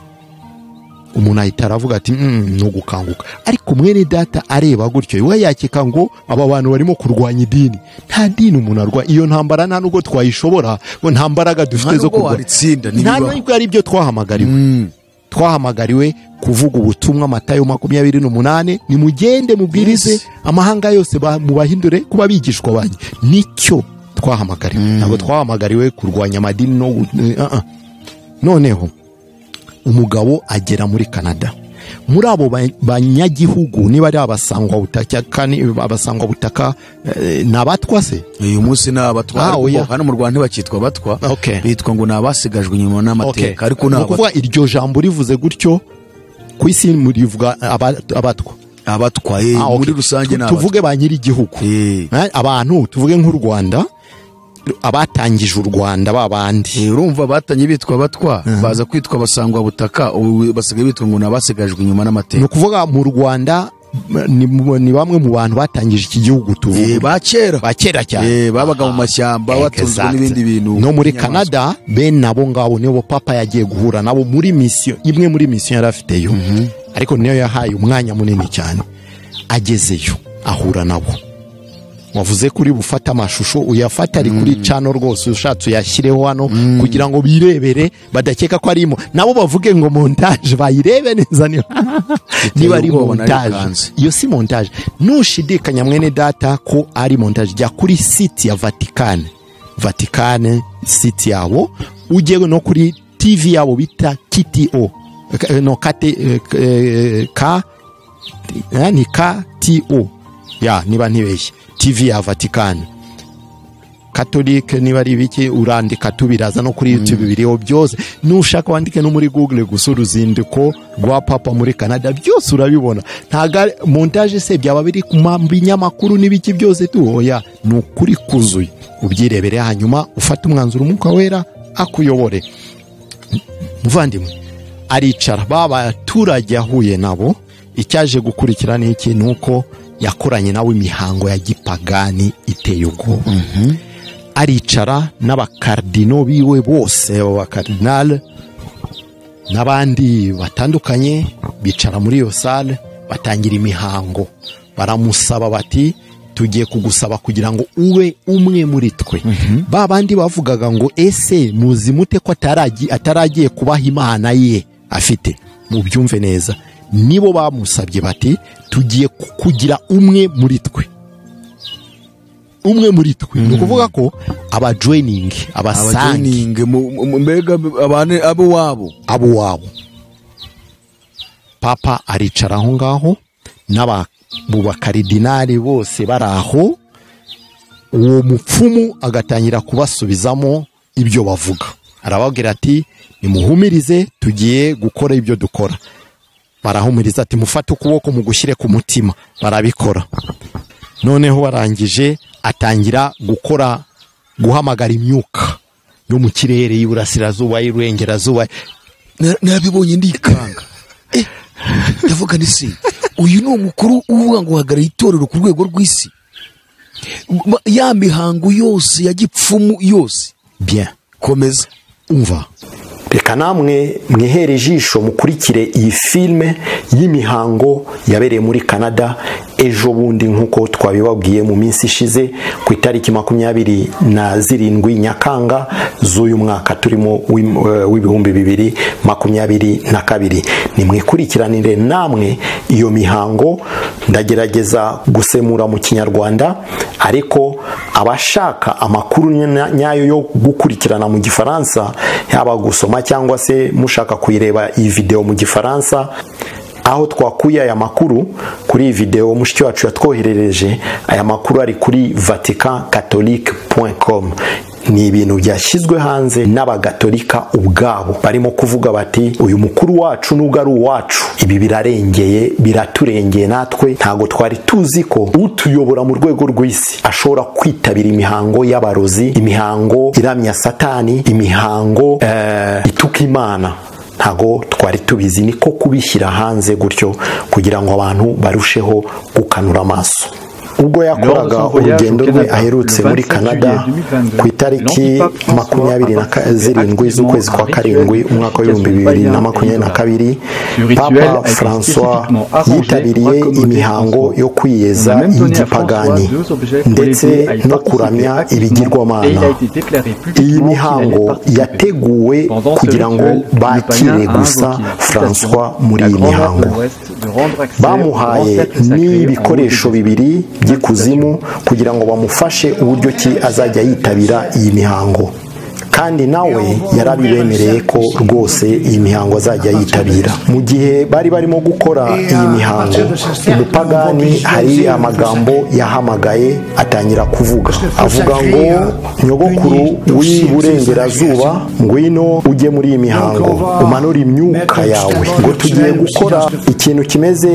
Umuntu ahita aravuga ati no gukanguka. Ariko mwene data areba gutyo we yakeka ngo aba bantu barimo kurwanya idini. Nta dini umuntu arwa, iyo ntambara nta nubwo twayishobora, ngo nta mbaraga dufite zo kurwana. Nta nubwo ari byo twahamagariwe. Twahamagariwe kuvuga ubutumwa. Matayo 28, nimugende mubwirize amahanga yose mubahindure kuba bigishwa banyu. Nicyo twahamagariwe. Ntabwo twahamagariwe kurwanya amadini no noneho umugabo agera muri Canada. Muri abo banyagihugu niba ari abasangwa butaka nabatwa se uyu munsi nabatwa hano mu Rwanda bakitwa batwa. Bitwa ngo nabasigajwe inyuma n'amateka. Ariko nakuvuga iryo jambo rivuze gutyo ku isi murivuga abatwa muri rusange tuvuge ba nyiri igihugu. Abantu tuvuge nk'u Rwanda, abatangije u Rwanda babandi urumva batanye bitwa batwa baza kwitwa basangwa butaka, ubu basigaye bitwa ngo nabasigajwe inyuma n'amateka. No kuvuga mu Rwanda ni bamwe mu bantu batangije iki gihugu tuvuge ba kera cyane babaga mu mashyamba batunzwe n'ibindi bintu. No muri Canada bene abo ngabo nibo papa yagiye guhura nabo muri mission imwe muri mission yarafiteyo. Ariko niyo yahaye umwanya munini cyane. Agezeyo ahura nabo. Wavuze kuri bufata amashusho uyafata ari kuri channel rwose ushatse yashyireho hano kugira ngo birebere badakeka ko arimo nabo bavuge ngo montage bayirebe neza niba ari montage. Iyo si montage. Nushidikanya mwene data ko ari montage, jya kuri site ya Vatican site yabo, ujye no kuri TV yabo bita KTO no ni KTO ya niba ntibeshye TV ya Vatican Catholique niba ari biki urandika tubiraza no kuri YouTube biriho byose. Nushaka wandike no muri Google gusa uruzinduko rwa papa muri Canada byose urabibona. Ntaga montage se byaba biri ku binyamakuru n'ibiki byose tu oya nukuri kuzuye. Ubyirebere hanyuma ufata umwanzuro umuka wera akuyobore. Muvandimwe aricara baba turajya ahuye nabo. Icyaje gukurikira ni iki nuko yakoranye nawe imihango ya gipagani iteye ubwoba. Aricara n'abakardino biwe bose, abakardinal n'abandi batandukanye bicara muri iyo salle batangira imihango. Baramusaba bati tugiye kugusaba kugira ngo ube umwe muri twe. Babandi bavugaga ngo ese muzi mute ko ataragiye kubaha imana ye afite. Mubyumve neza, nibo bamusabye bati tugiye kugira umwe muri twe. Umwe muri twe ni ukuvuga ko abajoining mbega abo wabo. Papa aricara aho ngaho n'abakaridinali bose baraho. Uwo mupfumu agatangira kubasubizamo ibyo bavuga. Arababwira ati nimuhumirize tugiye gukora ibyo dukora. Barahumiriza ati mufate ukuboko mugushyire ku mutima. Barabikora. Noneho barangije atangira guhamagara imyuka yo mu kirere y'Iburasirazuba y'Iburengerazuba. Nabibonye ndikanga. Ndavuga nisi uyu ni umukuru uvuga ngo hagarara itorero ku rwego rw'isi. Ya mihango yose ya gipfumu yose. Bien, komeza umva. reka namwe mwihere ijisho mukurikire iyi filime y'imihango yabereye muri Canada ejo bundi nk'uko twabibabwiye mu minsi ishize ku itariki 27 Nyakanga z'uyu mwaka turimo w'ibihumbi 2022. Nimwikurikiranire namwe iyo mihango. Ndagerageza gusemura mu Kinyarwanda, ariko abashaka amakuru nyayo yo gukurikirana mu Gifaransa, yaba gusoma cyangwa se mushaka kuyireba iyi video mu Gifaransa, aho twakuye aya makuru kuri iyi video mushiki wacu yatwoherereje. Aya makuru ari kuri vaticancatholique.com. ni ibintu byashyizwe hanze n'abagatolika ubwabo, barimo kuvuga bati uyu mukuru wacu nubwo ari uwacu, ibi birarengeye, biraturengeye, natwe ntago twari tuzi ko utuyobora mu rwego rw'isi ashobora kwitabira imihango y'abarozi, imihango iramya Satani, imihango ituka Imana. Ntago twari tubizi, niko kubishyira hanze gutyo kugira ngo abantu barusheho gukanura amaso. Ubwo yakoraga urugendo rwe aherutse muri Canada ku itariki 27 z'ukwezi kwa karindwi umwaka w'2022, Papa François yitabiriye imihango yo kwiyeza igipagani ndetse no kuramya ibigirwamana. Iyi mihango yateguwe kugira ngo bakire gusa François muri iyi mihango. Bamuhaye n'ibikoresho bibiri by'ikuzimu kugira ngo bamufashe uburyo ki azajya yitabira iyi mihango, kandi nawe yarabibemereye ko rwose iyi mihango azajya yitabira. Mu gihe bari barimo gukora iyi mihango, umupagani hari amagambo yahamagaye atangira kuvuga, avuga ngo nyogokuru w'iburengerazuba, ngwino ujye muri iyi mihango umanura imyuka yawe, ngo tugiye gukora ikintu kimeze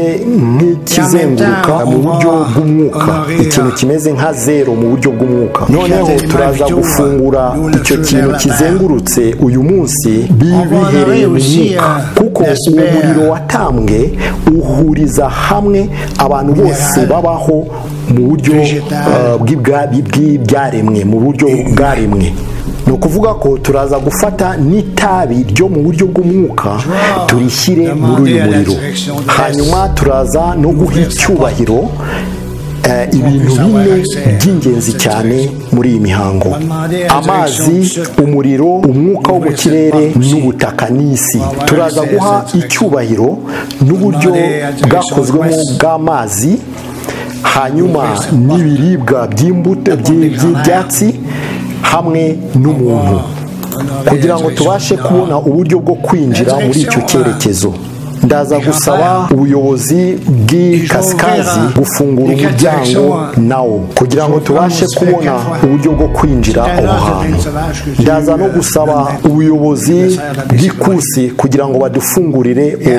nk'ikizenguruka mu buryo bw'umwuka, ikintu kimeze nka zero mu buryo bw'umwuka. Noneho turaza gufungura icyo kintu kizengurutse uyu munsi bihereye mu mwuka, kuko uwo muriro watambwe uhuriza hamwe abantu bose babaho mu buryo bw'ibyaremwe, mu buryo bwaremwe. Ni ukuvuga ko turaza gufata n'itabi ryo mu buryo bw'umwuka turishyire muri uyu muriro, hanyuma turaza no guha icyubahiro ibintu bine by'ingenzi cyane muri iyi mihango: amazi, umuriro, umwuka wo mu kirere n'ubutaka n'isi. Turaza guha icyubahiro n'uburyo bwakozwemo bw'amazi, hanyuma n'ibiribwa by'imbuto by'ibyatsi hamwe n'umuntu, kugira ngo tubashe kubona uburyo bwo kwinjira muri icyo cyerekezo. Ndaza gusaba ubuyobozi bw'ikasikazi gufungura umuryango nawo kugira ngo tubashe kubona uburyo bwo kwinjira aho hantu. Ndaza no gusaba ubuyobozi bw'ikusi kugira ngo badufungurire uwo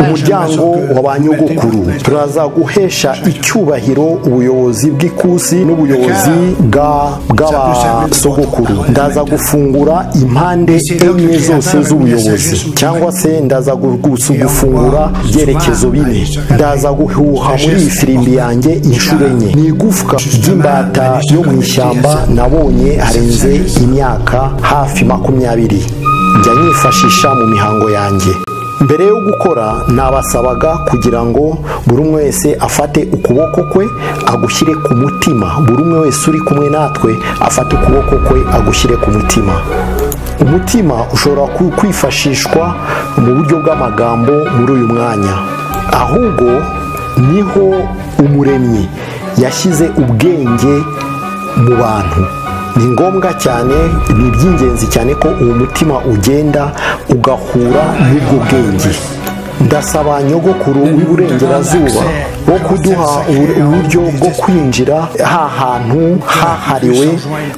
umuryango wa ba nyogokuru. Turaza guhesha icyubahiro ubuyobozi bw'ikusi n'ubuyobozi bw'abasogokuru. Ndaza gufungura impande enye zose z'ubuyobozi, cyangwa se ndaza gufungura ibyerekezo bine. Ndaza guhuha muri iyi firimbi yanjye inshuro enye. Ni igufwa ry'imbata yo mu ishyamba nabonye harenze imyaka hafi 20 njya nyifashisha mu mihango yanjye. Mbere yo gukora nabasabaga kugira ngo buri umwe wese afate ukuboko kwe agushyire ku mutima. Buri umwe wese uri kumwe natwe afate ukuboko kwe agushyire ku mutima. Umutima ushobora kwifashishwa mu buryo bw'amagambo muri uyu mwanya, ahubwo niho umuremyi yashyize ubwenge mu bantu. Ni ngombwa cyane, ni iby'ingenzi cyane ko uwo mutima ugenda ugahura n'ubwo bwenge. Ndasaba nyogokuru w'iburengerazuba wo kuduha uburyo bwo kwinjira hantu hahariwe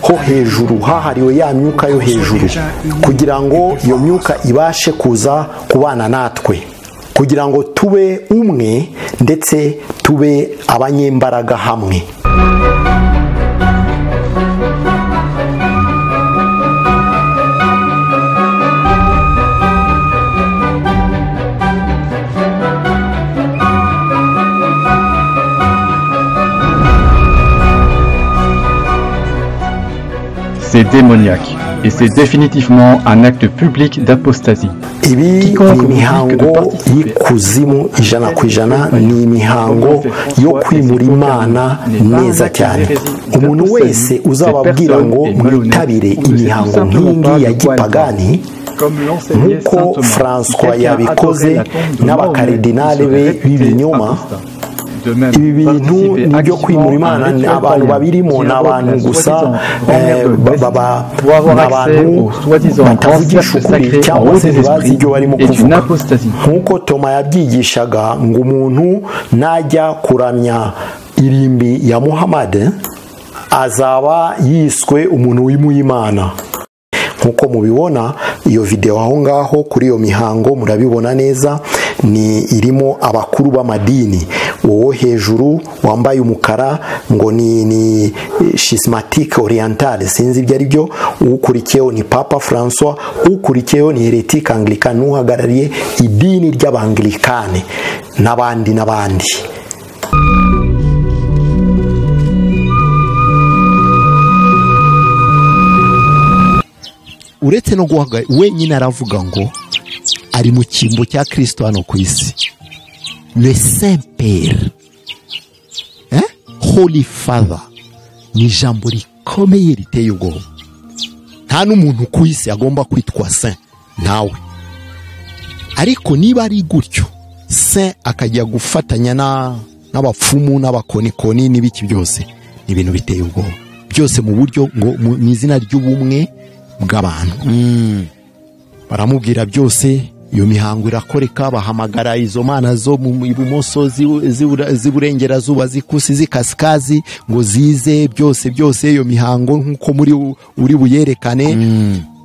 ho hejuru, hahariwe ya myuka yo hejuru, kugira ngo iyo myuka ibashe kuza kubana natwe, kugira ngo tube umwe ndetse tube abanyembaraga hamwe. C'est démoniaque. Et c'est définitivement un acte public d'apostasie. ibi ni imihango y'ikuzimu ijana ku ijana, ni imihango yo kwimura Imana neza cyane. Umuntu wese uzababwira ngo mwitabire imihango nk'iyingiyi ya gipagani nk'uko François yabikoze n'abakaridinali be b'ibinyoma, ibi bintu byo kwimura Imana abantu babirimo ni abantu gusa n'abantu batavugisha ukuri cyangwa se ntibazi ibyo barimo kuvuga. nk'uko Toma yabyigishaga ngo umuntu najya kuramya irimbi ya Muhammad azaba yiswe umuntu wimuye Imana. Nkuko mubibona iyo video aho ngaho kuri iyo mihango murabibona neza, ni irimo abakuru b'amadini. Uwo hejuru wambaye umukara ngo ni schismatique orientale, sinzi ibyo ari byo. Ukurikiyeho ni Papa François, ukurikiyeho ni Heretique Anglican, uhagarariye idini ry'Abanglikane n'abandi. uretse no guhagarara wenyine aravuga ngo ari mu cyimbo cya Kristo hano ku isi. Le Saint Père, Holy Father, ni ijambo rikomeye riteye ubwoba. Nta n'umuntu ku isi agomba kwitwa Saint nawe, ariko niba ari gutyo Saint akajya gufatanya n'abapfumu n'abakonikoni n'ibiki byose, ni ibintu biteye ubwoba. Byose mu buryo ngo mu izina ry'ubumwe bw'abantu. Baramubwira byose, iyo mihango irakoreka, bahamagara izo mana zo mu ibumoso z'iburengerazuba zikusi zikasikazi ngo zize, byose iyo mihango nk'uko muri uri buyerekane,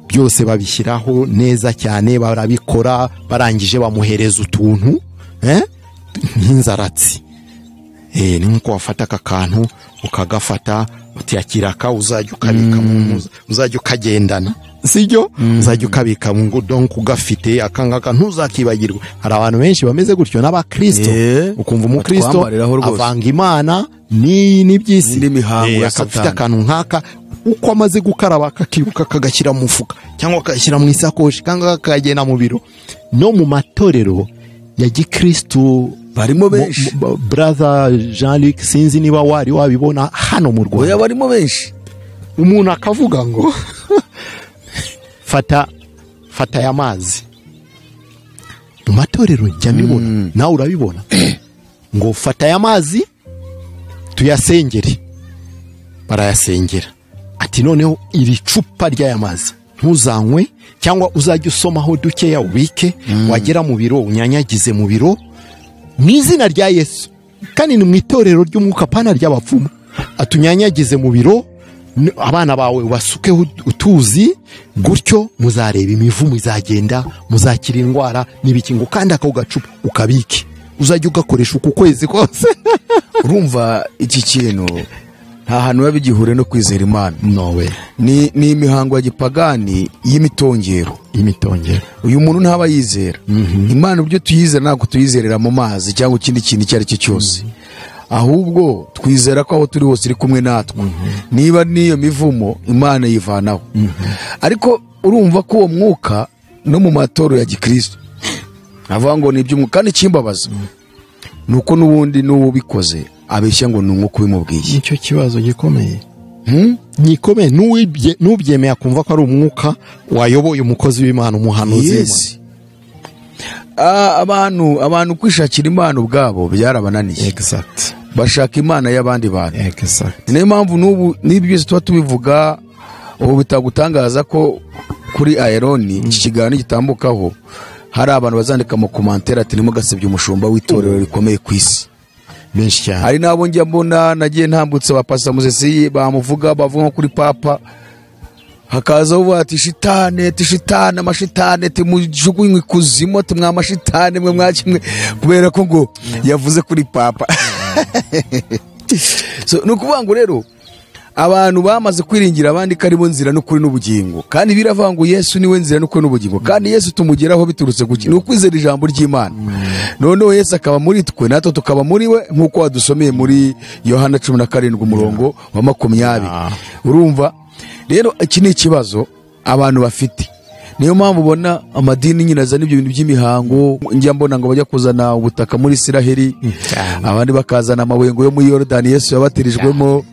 byose babishyiraho neza cyane, barabikora. Barangije bamuhereza utuntu nk'inzaratsi. Ni nkuko wafata aka kantu ukagafata utiyakiraka, uzajya ukabika uzajya ukagendana, sibyo? Uzajya ukabika ngo donc ugafite akangaka ntuzakibagirwa. Hari abantu benshi bameze gutyo n'abakristo, ukumva umukristo avanga Imana n'ibyisi n'indi mihango, akafite akantu nkaka, uko amaze gukaraba akakibuka akagashyira mu mufuka cyangwa akagashyira mu isakoshi cyangwa akagenda mu biro. No mu matorero ya gikristo barimo benshi. Brother Jean-Luc, sinzi niba wari wabibona hano mu Rwanda. Oya, barimo benshi. Umuntu akavuga ngo fata ya mazi mu matorero njya mbibona, nawe urabibona ngo fata ya mazi tuyasengere. Barayasengera, ati noneho iri cupa ry'aya mazi ntuzanywe, cyangwa uzajya usomaho dukeya ubike, wagera mu biro unyanyagize mu biro mu izina rya Yesu, kandi ni mu itorero ry'umwuka pana ry'abapfumu. Atunyanyagize mu biro, abana bawe basukeho utuzi, gutyo muzareba imivumo izagenda, muzakira indwara n'ibikingo, kandi ako gacupa ukabike, uzajya ugakoresha uku kwezi kose. Urumva iki kintu nta hantu biba bigihure no kwizera Imana. Nowe ni imihango ya gipagani y'imitongero. Uyu muntu ntaba yizera Imana. Ibyo tuyizera ntabwo tuyizerera mu mazi cyangwa ikindi kintu icyo ari cyo cyose, ahubwo twizera ko aho turi hose iri kumwe natwe. Niba niyo mivumo Imana yivanaho. Ariko urumva ko uwo mwuka no mu matoro ya gikristo avuga ngo ni iby'umwuka, kandi ikimbabaza nuko n'ubundi n'ubikoze abeshya ngo ni umwuka ubimubwiye. Nicyo kibazo gikomeye. Nikomeye n'ubyemeye akumva ko ari umwuka wayoboye umukozi w'Imana, umuhanuzi. Abantu kwishakira Imana ubwabo byarabananiye. Exact. Bashaka Imana y'abandi bantu. Exact. Niyo mpamvu n'ibyo byose tuba tubivuga, ubu bitagutangaza ko kuri Aironi iki kiganiro gitambukaho hari abantu bazandika mu commentaire ati nimo gasebye umushumba w'itorero rikomeye ku isi. Benshi cyane. Hari nabo njya mbona nagiye ntambutse abapasa Muzesi bamuvuga bavuga kuri Papa, hakaza ubu ati shitane amashitane mujugunywe kuzimu, ati mwamashitane mwe mwakimwe, kubera ko ngo yavuze kuri Papa. So nukuvuga ngo rero abantu bamaze kwiringira abandi ko ari bo nzira n'ukuri n'ubugingo, kandi biravuga ngo Yesu niwe nzira n'ukuri n'ubugingo, kandi Yesu tumugeraho biturutse kuki no kwizera ijambo ry'Imana. Noneho Yesu akaba muri twe, natwe tukaba muri we, nk'uko wadusomeye muri Yohana 17 umurongo wa 20. Urumva rero iki ni ikibazo abantu bafite. Niyo mpamvu ubona amadini nyine azana ibyo bintu by'imihango. Njya mbona ngo bajya kuzana ubutaka muri Isiraheli, abandi bakazana amabuye ngo yo muri Yorodani Yesu yabatirijwemo,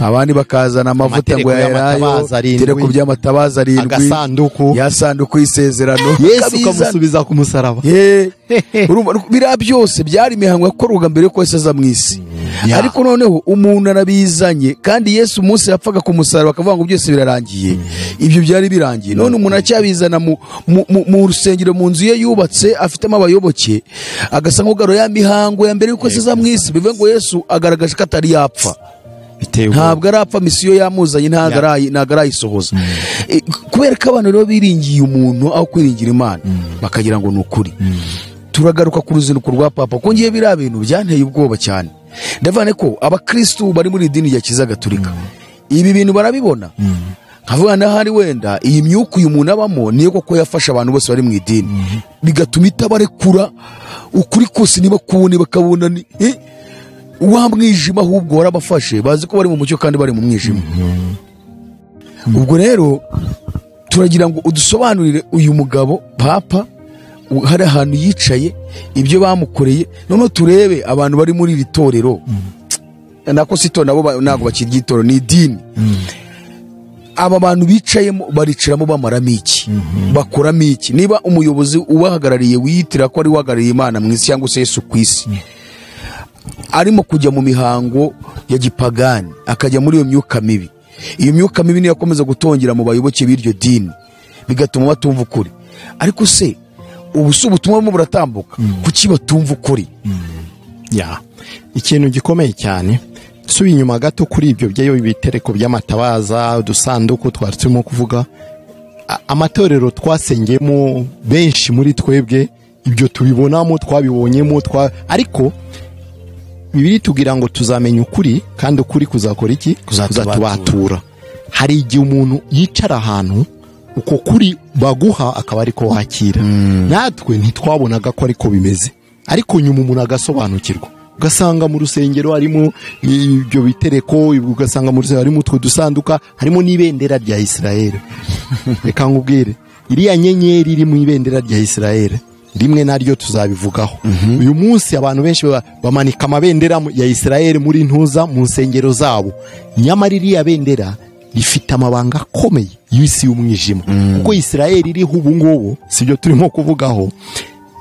abandi bakazana amavuta ngo yarayo, tereko by'amatabaza 7, agasanduku, ya sanduku y'isezerano, Yesu kamusubiza ku musaraba. Bira byose byari imihango yakorwaga mbere ko Yesu aza mu isi. Ariko noneho umuntu arabizanye, kandi Yesu umunsi yapfaga ku musaraba akavuga ngo byose birarangiye. Ibyo byari birangiye. None umuntu acyabizana mu rusengero, mu nzu ye yubatse afitemo abayoboke, agasa nk'ugaro ya mihango ya mbere yuko Yesu aza mu isi. Bivuga ngo Yesu agaragaje ko atari yapfa. Ntabwo arapfa, misiyo yamuzanye ntabwo arayisohoza. Kubera ko abantu rero biringiye umuntu aho kwiringira Imana, bakagira ngo ni ukuri. Turagaruka ku ruzinduko rwa Papa, ko ngiye biriya bintu byanteye ubwoba cyane. Ndavane ko abakristu bari muri idini ya Kiliziya Gatolika ibi bintu barabibona, nkavuga n'ahari wenda iyi myuka uyu muntu abamo niyo koko yafasha abantu bose bari mu idini, bigatuma itabarekura ukuri kose niba kubone bakabona wa mwijima, ahubwo warabafashe bazi ko bari mu mucyo kandi bari mu mwijima. Ubwo rero turagira ngo udusobanurire uyu mugabo Papa hari ahantu yicaye, ibyo bamukoreye, none turebe abantu bari muri iri torero. Nako sito nabo ntago bakirya itoro, ni idini. Aba bantu bicayemo bariciramo bamaramo iki, bakoramo iki? Niba umuyobozi ubahagarariye wiyitira ko ari wahagarariye Imana mu isi cyangwa se Yesu ku isi, arimo kujya mu mihango ya gipagani, akajya muri iyo myuka mibi, iyo myuka mibi niyo yakomeza gutongera mu bayoboke b'iryo dini, bigatuma batumva ukuri. Ariko se ubuso butumwa mu buratambuka, kuki batumva ukuri? Ikintu gikomeye cyane, subi inyuma gato kuri ibyo byayo ibitereko by'amatabaza, udusanduku twari turimo kuvuga, amatorero twasengemo benshi muri twebwe ibyo tubibonamo, twabibonyemo, ariko Bibiri tugira ngo tuzamenya ukuri, kandi ukuri kuzakora iki? Kuzatubatura. Hari igihe umuntu yicara ahantu uko kuri baguha akaba ariko wakira. Natwe ntitwabonaga ko ariko bimeze, ariko nyuma umuntu agasobanukirwa, ugasanga mu rusengero harimo ibyo bitereko, ugasanga mu rusengero harimo utwo dusanduka, harimo n'ibendera rya Isiraheli. Reka nkubwire, iriya nyenyeri iri mu ibendera rya Isiraheli rimwe naryo tuzabivugaho. Uyu munsi abantu benshi bamanika amabendera ya Isiraheli muri ntuza mu nsengero zabo, nyamara iriya bendera rifite amabanga akomeye y'isi y'umwijima. Kuko Isiraheli iriho ubu ngubu, sibyo turimo kuvugaho,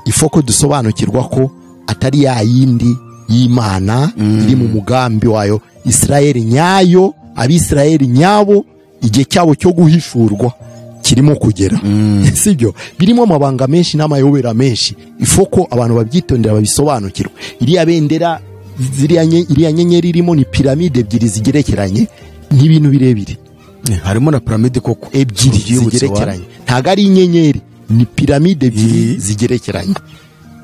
ifoko dusobanukirwa ko atari ya yindi y'Imana iri mu mugambi wayo. Isiraheli nyayo, abisiraheli nyabo, igihe cyabo cyo guhishurwa kirimo kugera. Sibyo, birimo amabanga menshi n'amayobera menshi, ifoko abantu babyitondera babisobanukirwa. Iriya bendera, iriya nyenyeri irimo ni piramide ebyiri zigerekeranye, n'ibintu birebire. Harimo na piramide koko ebyiri zigerekeranye, ntago ari inyenyeri, ni piramide ebyiri zigerekeranye.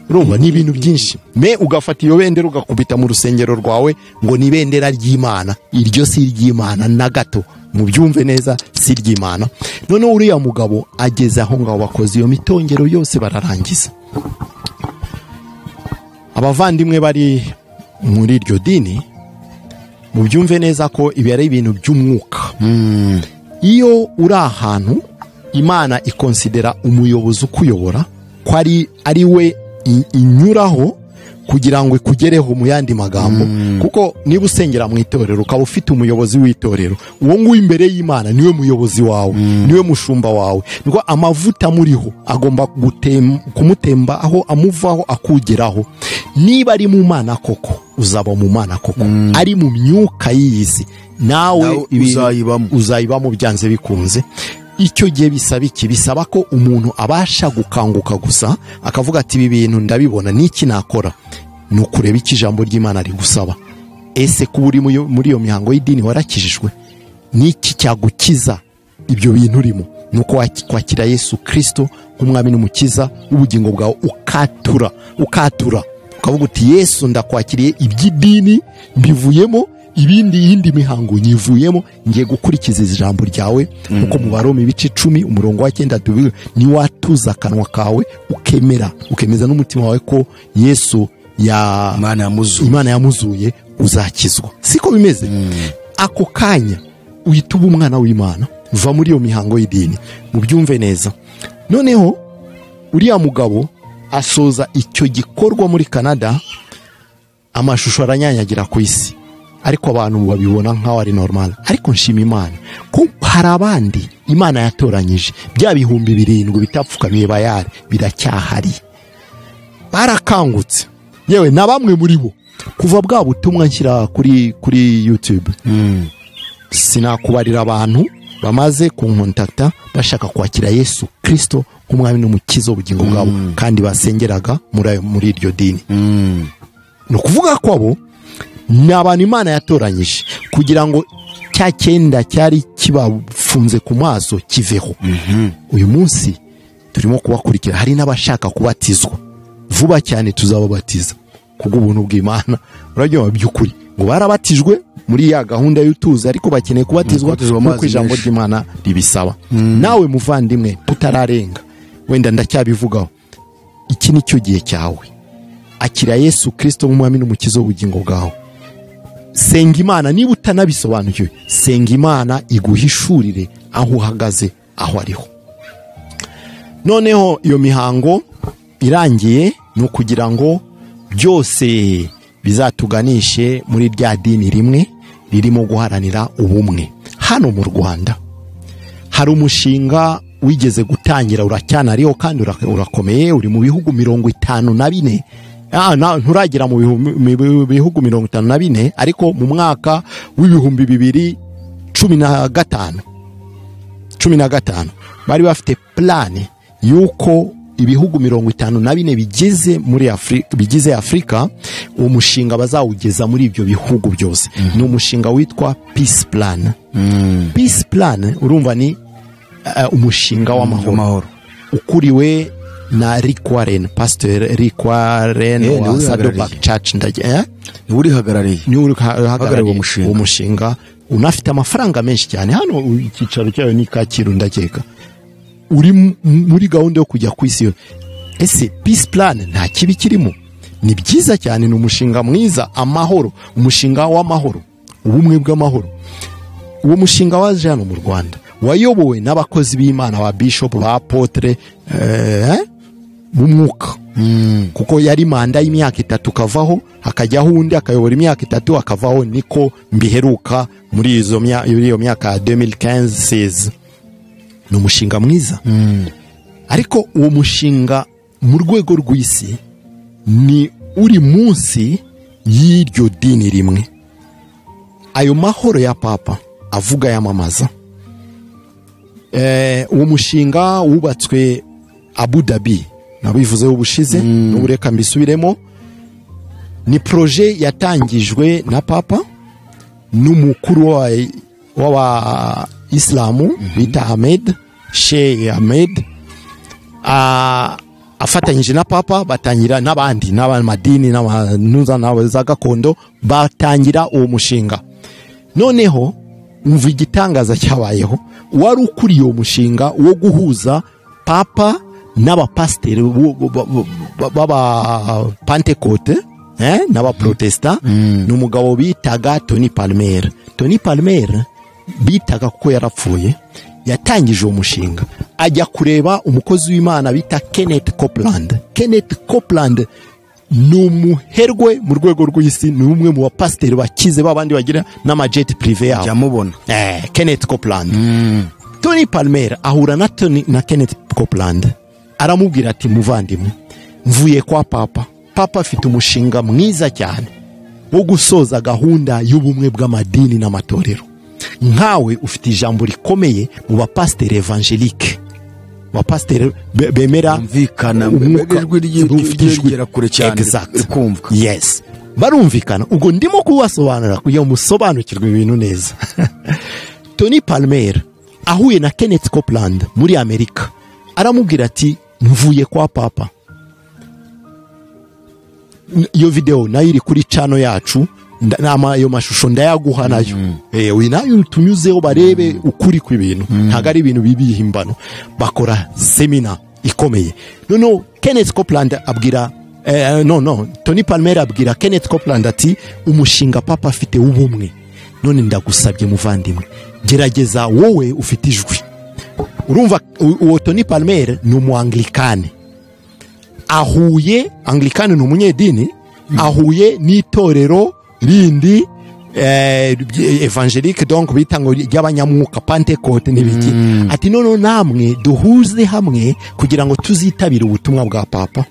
Urumva ni ibintu byinshi. Ugafata iyo bendera ugakubita mu rusengero rwawe ngo ni bendera ry'Imana, iryo si ry'Imana na gato, mubyumve neza, si ry'Imana. None uriya mugabo ageze aho ngaho, bakoze iyo mitongero yose bararangiza. Abavandimwe bari muri iryo dini, mubyumve neza ko ibi ari ibintu by'umwuka. Iyo uri ahantu Imana ikonsidera umuyobozi ukuyobora ko ari we inyuraho kugira ngo ikugereho mu yandi magambo. Kuko niba usengera mu itorero ukaba ufite umuyobozi w'itorero, uwo nguwo imbere y'Imana niwe muyobozi wawe, niwe mushumba wawe. Niko amavuta muriho agomba kumutemba aho amuvaho akugeraho. Niba ari mu Mana koko, uzaba mu Mana koko. Ari mu myuka y'isi, nawe uzayibamo byanze bikunze. Icyo gihe bisaba iki? Bisaba ko umuntu abasha gukanguka gusa akavuga ati ibi bintu ndabibona, niki nakora? Ni ukureba iki ijambo ry'Imana rigusaba. Ese kuba uri muri iyo mihango y'idini warakijijwe? Niki cyagukiza ibyo bintu urimo? Nuko kwakira Yesu Kristo nk'umwami n'umukiza w'ubugingo bwawe, ukatura ukavuga uti Yesu ndakwakiriye, iby'idini mbivuyemo, yindi mihango nyivuyemo, ngiye gukurikiza ijambo ryawe. Kuko mu Baroma ibice 10 umurongo wa 9 tuvuga ni watuza akanwa kawe ukemeza n'umutima wawe ko Yesu Imana yamuzuye, uzakizwa. Siko bimeze? Ako kanya uhita uba umwana w'Imana. va muri iyo mihango y'idini mubyumve neza. Noneho uriya mugabo asoza icyo gikorwa muri Canada, amashusho aranyanyagira ku isi, ariko abantu babibona nk'aho ari normal. Ariko nshima Imana ko hari abandi Imana yatoranyije, bya bihumbi 7 bitapfukamiye Bayali biracyahari, barakangutse. Yewe na bamwe muri bo kuva bwa butumwa nshyira kuri YouTube, sinakubarira abantu bamaze kunkontakta bashaka kwakira Yesu Kristo nk'umwami n'umukiza w'ubugingo bwabo, kandi basengeraga muri iryo dini. No kuvuga ko abo ni abantu Imana yatoranyije kugira ngo cya cyenda cyari kibafunze ku maso kiveho. Uyu munsi turimo kubakurikira, hari n'abashaka kubatizwa vuba cyane, tuzababatiza kubw'ubuntu bw'Imana. Urajya by'ukuri ngo barabatijwe muri ya gahunda y'utuza, ariko bakeneye kubatizwa kuko ijambo ry'Imana ribisaba. Nawe muvandimwe utararenga, wenda ndacyabivugaho, iki ni cyo gihe cyawe. Akira Yesu Kristo nk'umwami n'umukiza w'ubugingo bwawe. Senga Imana, niba utanabisobanukiwe, senga Imana iguhishurire aho uhagaze, aho ariho. Noneho iyo mihango irangiye, ni ukugira ngo byose bizatuganishe muri rya dini rimwe ririmo guharanira ubumwe. Hano mu Rwanda hari umushinga wigeze gutangira, uracyanariho kandi urakomeye, uri mu bihugu 54. Nturagera mu bihugu 54, ariko mu mwaka w'ibihumbi 2015 bari bafite plani yuko ibihugu 54 bigize Afrika, uwo mushinga bazawugeza muri ibyo bihugu byose. Ni umushinga witwa Peace Plan. Peace Plan urumva ni umushinga w'amahoro ukuriwe na Rick Warren, Pastor Rick Warren wa Saddleback Church. uri hagarariye uwo mushinga, unafite amafaranga menshi cyane. Hano icyicaro cyayo ni Kacyiru ndakeka, uri muri gahunda yo kujya ku isi. Ese Peace Plan nta kibi kirimo? Ni byiza cyane, ni umushinga mwiza, amahoro, umushinga w'amahoro, ubumwe bw'amahoro. Uwo mushinga waje hano mu Rwanda, wayobowe n'abakozi b'Imana, ba bishop, ba apotre b'umwuka, kuko yari manda y'imyaka 3 kavaho hakajyaho undi akayobora imyaka 3 akavaho. Niko mbiheruka muri iyo myaka 2015-16. Ni umushinga mwiza. Ariko uwo mushinga mu rwego rw'isi ni uri munsi y'iryo dini rimwe. Ayo mahoro ya Papa avuga yamamaza, uwo mushinga wubatswe Abu Dhabi, nabivuzeho ubushize, n'ubureka mbisubiremo. Ni projet yatangijwe na Papa n'umukuru wa Islamu bita Ahmed, Sheikh Ahmed, afatanyije na Papa, batangira n'abandi n'abamadini n'abaza gakondo, batangira uwo mushinga. Noneho umva igitangaza cyabayeho, wari ukuriye uwo mushinga wo guhuza Papa n'abapasiteri b'aba Pentecote n'abaprotesta. Ni umugabo bitaga Tony Palmer. Tony Palmer bitaga kuko yarapfuye, yatangije uwo mushinga, ajya kureba umukozi w'Imana bita Kenneth Copeland. Kenneth Copeland ni umuherwe mu rwego rw'isi, ni umwe mu bapasiteri bakize babandi bagira n'amajet privé yabo. Jamubona Kenneth Copeland. Tony Palmer ahura na Kenneth Copeland, aramubwira ati, muvandimwe, mvuye kwa Papa. Papa afite umushinga mwiza cyane wo gusoza gahunda y'ubumwe bw'amadini n'amatorero. Nkawe ufite ijambo rikomeye mu bapasiteri evangelique, bapasiteri bemera umvikana, ijwi ryegera kure cyane kumva. Yes, barumvikana. Ubwo ndimo kubasobanura kugira ngo musobanukirwe ibintu neza. Tony Palmer ahuye na Kenneth Copeland muri Amerika, aramubwira ati, mvuye kwa Papa. Iyo video nayo iri kuri channel yacu, ayo mashusho ndayaguha nayo. Nayo tunyuzeho barebe ukuri kw'ibintu, ntago ari ibintu bibihimbano. Bakora seminar ikomeye. No Kenneth Copeland abwira Tony Palmer abwira Kenneth Copeland ati, umushinga Papa afite ubumwe none ndagusabye muvandimwe gerageza wowe ufite ijwi urumva uwo Tony Palmer ni umuanglikane ahuye anglikane ni umunyedini ahuye n'itorero rindi evangelique donc bitango ry'abanyamwuka Pentecote n'ibiki ati none namwe duhuze hamwe kugira ngo tuzitabire ubutumwa bwa papa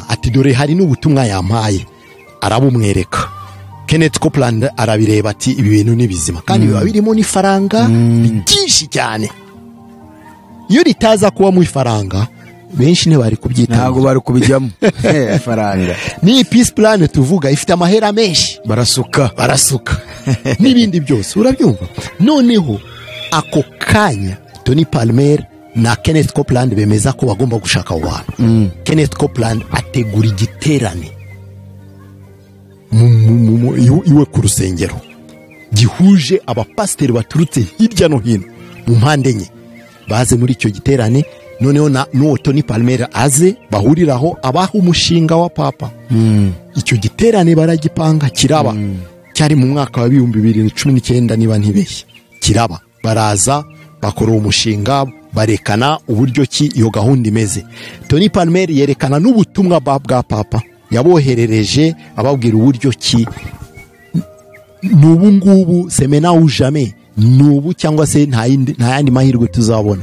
ati dore hari n'ubutumwa yampaye arabumwereka Kenneth Copeland arabireba ati ibi bintu ni bizima kandi biba birimo n'ifaranga byinshi cyane iyo ritaza kuba mu ifaranga benshi ne bari kubyita ntago bari kubijyamo faranga ni peace plan tuvuga ifite amahera menshi barasuka n'ibindi byose urabyumva noneho ako kanya Tony Palmer na Kenneth Copeland bemeza ko bagomba gushaka abantu Kenneth Copeland ategura igiterane iwe ku rusengero gihuje abapasiteri baturutse hirya no hino mu mpande enye baze muri icyo giterane noneho n'uwo Tony Palmer aze bahuriraho abaha umushinga wa papa icyo giterane baragipanga kiraba cyari mu mwaka wa 2019 niba ntibeshye kiraba baraza bakora umushinga barekana uburyo ki iyo gahunda imeze Tony Palmer yerekana n'ubutumwa bwa papa yaboherereje ababwira uburyo ki n'ubu ngubu semena ujame n'ubu cyangwa se nta yandi mahirwe tuzabona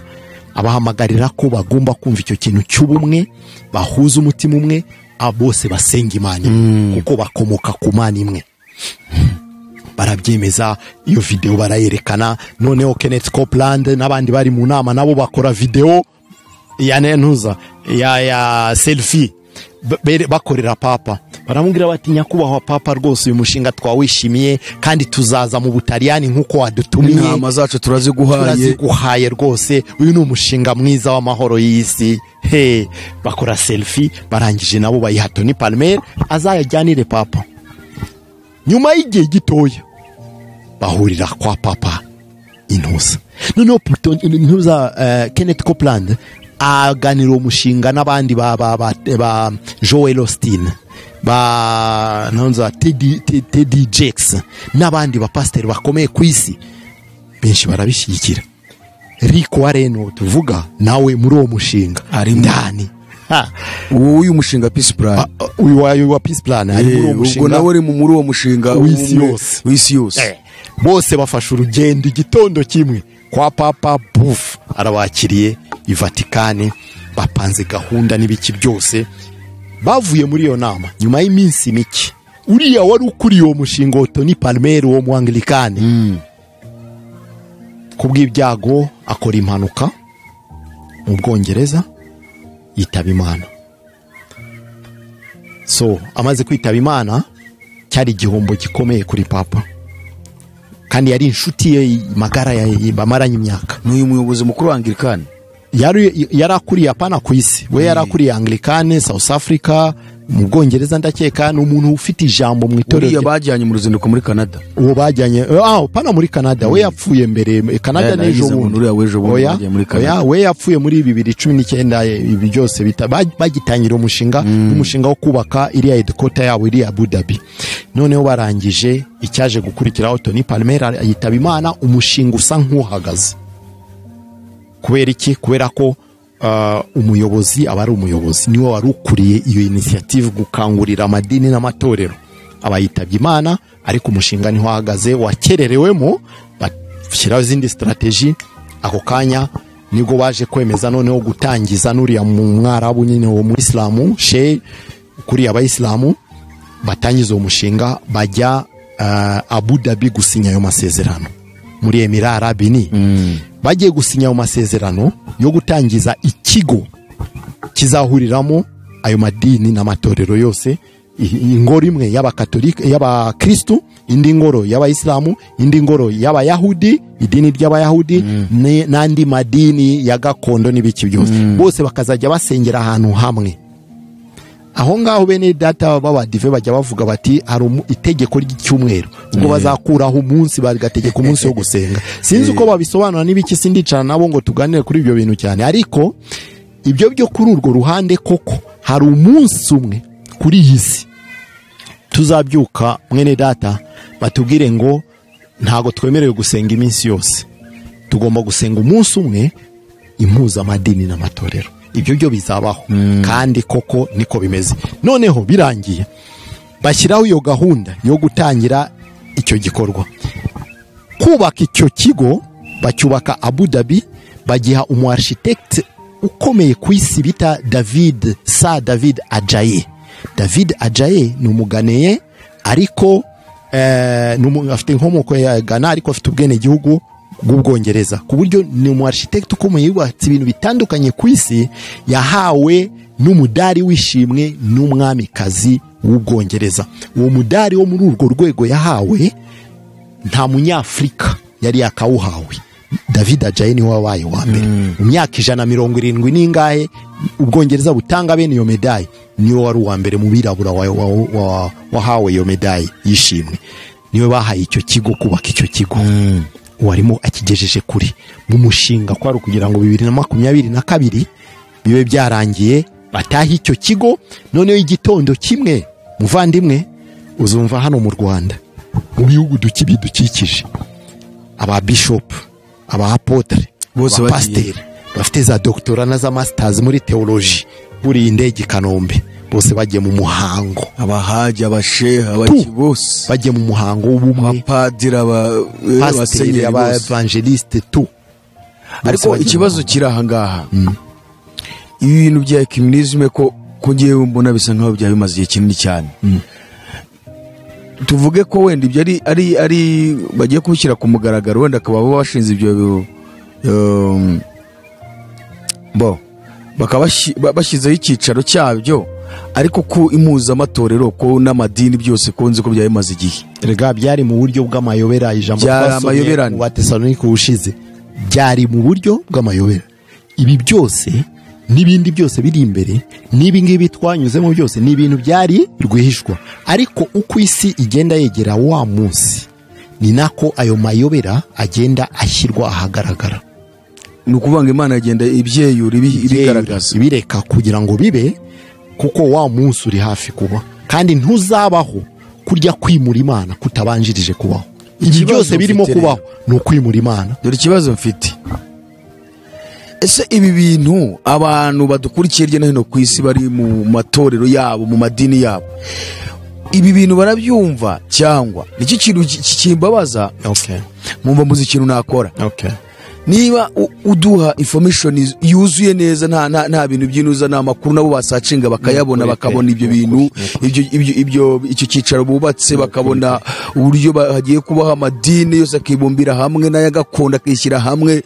abahamagarira ko bagomba kumva icyo kintu cy'ubumwe bahuza umutima umwe bose basenga Imana kuko bakomoka ku Mana imwe barabyemeza iyo video barayerekana noneho Kenneth Copeland n'abandi bari mu nama nabo bakora video ya nentuza ya selfie bakorera papa baramubwira bati nyakubahwa papa rwose uyu mushinga twawishimiye kandi tuzaza mu Butaliyani nkuko wadutumiye inama zacu turaziguhaye rwose uyu ni umushinga mwiza w'amahoro y'isi bakora selfie barangije nabo bayiha Tony Palmer azayajyanire papa nyuma y'igihe gitoya bahurira kwa papa intuza noneho Kenneth Copeland aganira umushinga n'abandi ba Joel Osteen nonza Teddy Jakes n'abandi bapasiteri bakomeye ku isi benshi barabishyigikira Rick Warren tuvuga nawe muri uwo mushinga ari ndani uyu mushinga Peace Plan uyu wa Peace Plan ari muri uwo mushinga ubwo nawe ari muri uwo mushinga w'isi yose bose bafashe urugendo igitondo kimwe kwa papa buf arabakiriye i Vatikani bapanze gahunda n'ibiki byose bavuye muri iyo nama nyuma y'iminsi mike uriya wari ukuriye uwo mushinga wa Tony Palmer wo mu Anglikane kubw'ibyago akora impanuka mu Bwongereza yitaba Imana amaze kwitaba Imana cyari igihombo gikomeye kuri papa kandi yari inshuti ye magara bamaranye imyaka n'uyu muyobozi mukuru wa Anglikane yari akuriye apana ku isi we yari akuriye Anglikane South Africa mu Bwongereza ndakeka n'umuntu ufite ijambo mu itorero uriya bajyanye mu ruzinduko muri Canada uwo bajyanye pana muri Canada we yapfuye mbere Canada n'ejo bundi we yapfuye muri 2019 ibi byose bagitangira umushinga wo kubaka iriya headquarter yabo iriya Abu Dhabi noneho barangije icyaje gukurikiraho Tony Palmer yitaba Imana umushinga usa nk'uhagaze kubera iki kubera ko umuyobozi aba ari umuyobozi niwe wari ukuriye iyo initiative gukangurira amadini n'amatorero abayitabye Imana ariko umushinga niho ahagaze wakererewemo bashyiraho izindi strategy ako kanya nibwo baje kwemeza noneho gutangiza n'uriya mu Mwarabu nyine wo mu Islamu Sheikh kuriya abayisilamu batangiza uwo mushinga bajya Abu Dhabi gusinya ayo masezerano muri Emirate Arabi Unis bagiye gusinya ayo masezerano yo gutangiza ikigo kizahuriramo ayo madini n'amatorero yose ingoro imwe y'abakatolika y'abakristo indi ngoro y'abayisilamu indi ngoro y'abayahudi idini ry'abayahudi n'andi madini ya gakondo n'ibiki byose bose bakazajya basengera ahantu hamwe aho ngaho bene data b'abadive bajya bavuga bati hari itegeko ry'icyumweru ngo bazakuraho umunsi bagategeka umunsi wo gusenga sinzi uko babisobanura n'ibiki sindicana nabo ngo tuganire kuri ibyo bintu cyane ariko ibyo byo kuri urwo ruhande koko hari umunsi umwe kuri iyi si tuzabyuka mwene data batubwire ngo ntago twemerewe gusenga iminsi yose, tugomba gusenga umunsi umwe impuzamadini n'amatorero. Ibyo byo bizabaho kandi koko niko bimeze. Noneho birangiye bashyiraho iyo gahunda yo gutangira icyo gikorwa, kubaka icyo kigo. Bacyubaka Abu Dhabi, bagiha architect ukomeye ku isi bita David Adjaye. David Adjaye ni umuganeye ariko afite inkomoko ya Ghana ariko afite ubwene gihugu bw'Ubwongereza, ku buryo ni architect ukomeye yubatse ibintu bitandukanye ku isi, yahawe n'umudari wishimwe n'umwamikazi w'Ubwongereza. Uwo mudari wo muri urwo rwego yahawe nta munyafrika yari yakawuhawe. David Adjaye niwe wabaye wa mbere mu myaka 170 n'ingahe Ubwongereza butanga bene iyo medaille, niwe wari uwa mbere mu birabura wahawe iyo medaille yishimwe. Niwe bahaye icyo kigo kubaka icyo kigo. Warimo akigejeje kuri mu mushinga kwari kugira ngo 2022 bibe byarangiye bataha icyo kigo. Noneho igitondo kimwe muvandimwe uzumva hano mu Rwanda mu bihugu dukikije aba bishop, aba apotre, bose pasteur bafite za doctora na za masters muri theology buri indege Kanombe, bose bagiye mu muhango. Abahaji, abasheha, abaki bose bagiye mu muhango w'ubumwe, abapadiri, abasenyeri, aba evangeliste tu. Ariko ikibazo kiri aha ngaha, ibi bintu bya ecumenisme ko ngiye mbona bisa nkaho bya bimaze igihe kinini cyane. Tuvuge ko wenda ibyo ari bagiye kubishyira ku mugaragaro, wenda akaba bashinze ibyo bakaba bashyizeho icyicaro cyabyo, ariko ku impuzamatorero ko n'amadini byose ko nzi ko byari bimaze igihe. Rega byari mu buryo bw'amayobera, ijambo twasomye mu Batesalonike ubushize byari mu buryo bw'amayobera. Ibi byose n'ibindi byose biri imbere n'ibi ngibi twanyuzemo byose ni ibintu byari rwihishwa, ariko uko isi igenda yegera wa munsi ni nako ayo mayobera agenda ashyirwa ahagaragara. Ni ukuvuga ngo Imana agenda ibyeyura ibigaragaza, ibireka kugira ngo bibe, kuko wa munsi uri hafi kuba, kandi ntuzabaho kurya kwimura Imana kutabanjirije kubaho. Ibi byose birimo kubaho ni ukwimura Imana. Dore ikibazo mfite, ese ibi bintu abantu badukurikiye hirya no hino ku isi bari mu matorero yabo, mu madini yabo, ibi bintu barabyumva cyangwa nicyo kintu kimbabaza? Mwumva muzi ikintu nakora? Niba uduha information yuzuye neza, nta bintu by'inuza, n'amakuru nabo basacinga bakayabona, bakabona ibyo bintu, icyo cyicaro bubatse, bakabona uburyo hagiye kubaho amadini yose akibumbira hamwe n'ayagakondo akishyira hamwe.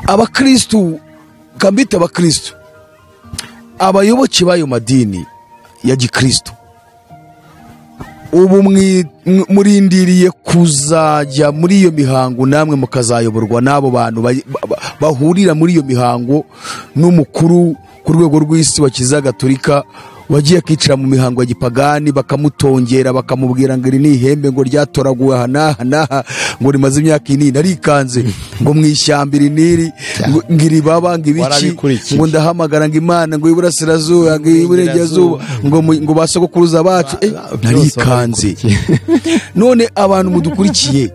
Abakristu, kambita abakristu, abayoboke b'ayo madini ya gikristu, ubu murindiriye kuzajya muri iyo mihango, namwe mukazayoborwa n'abo bantu bahurira muri iyo mihango n'umukuru ku rwego rw'isi wa Kiliziya Gatolika wagiye akicara mu mihango ya gipagani, bakamutongera bakamubwira ngo iri ni ihembe ngo ryatoraguwe aha n'aha ngo rimaze imyaka inini, narikanze ngo mwishyamba iri niri ngo iri baba ngo ibiki, ngo ndahamagara ngo Imana ngo iburasirazuba ngo iburengerazuba ngo basogokuruza bacu, narikanze. None abantu mudukurikiye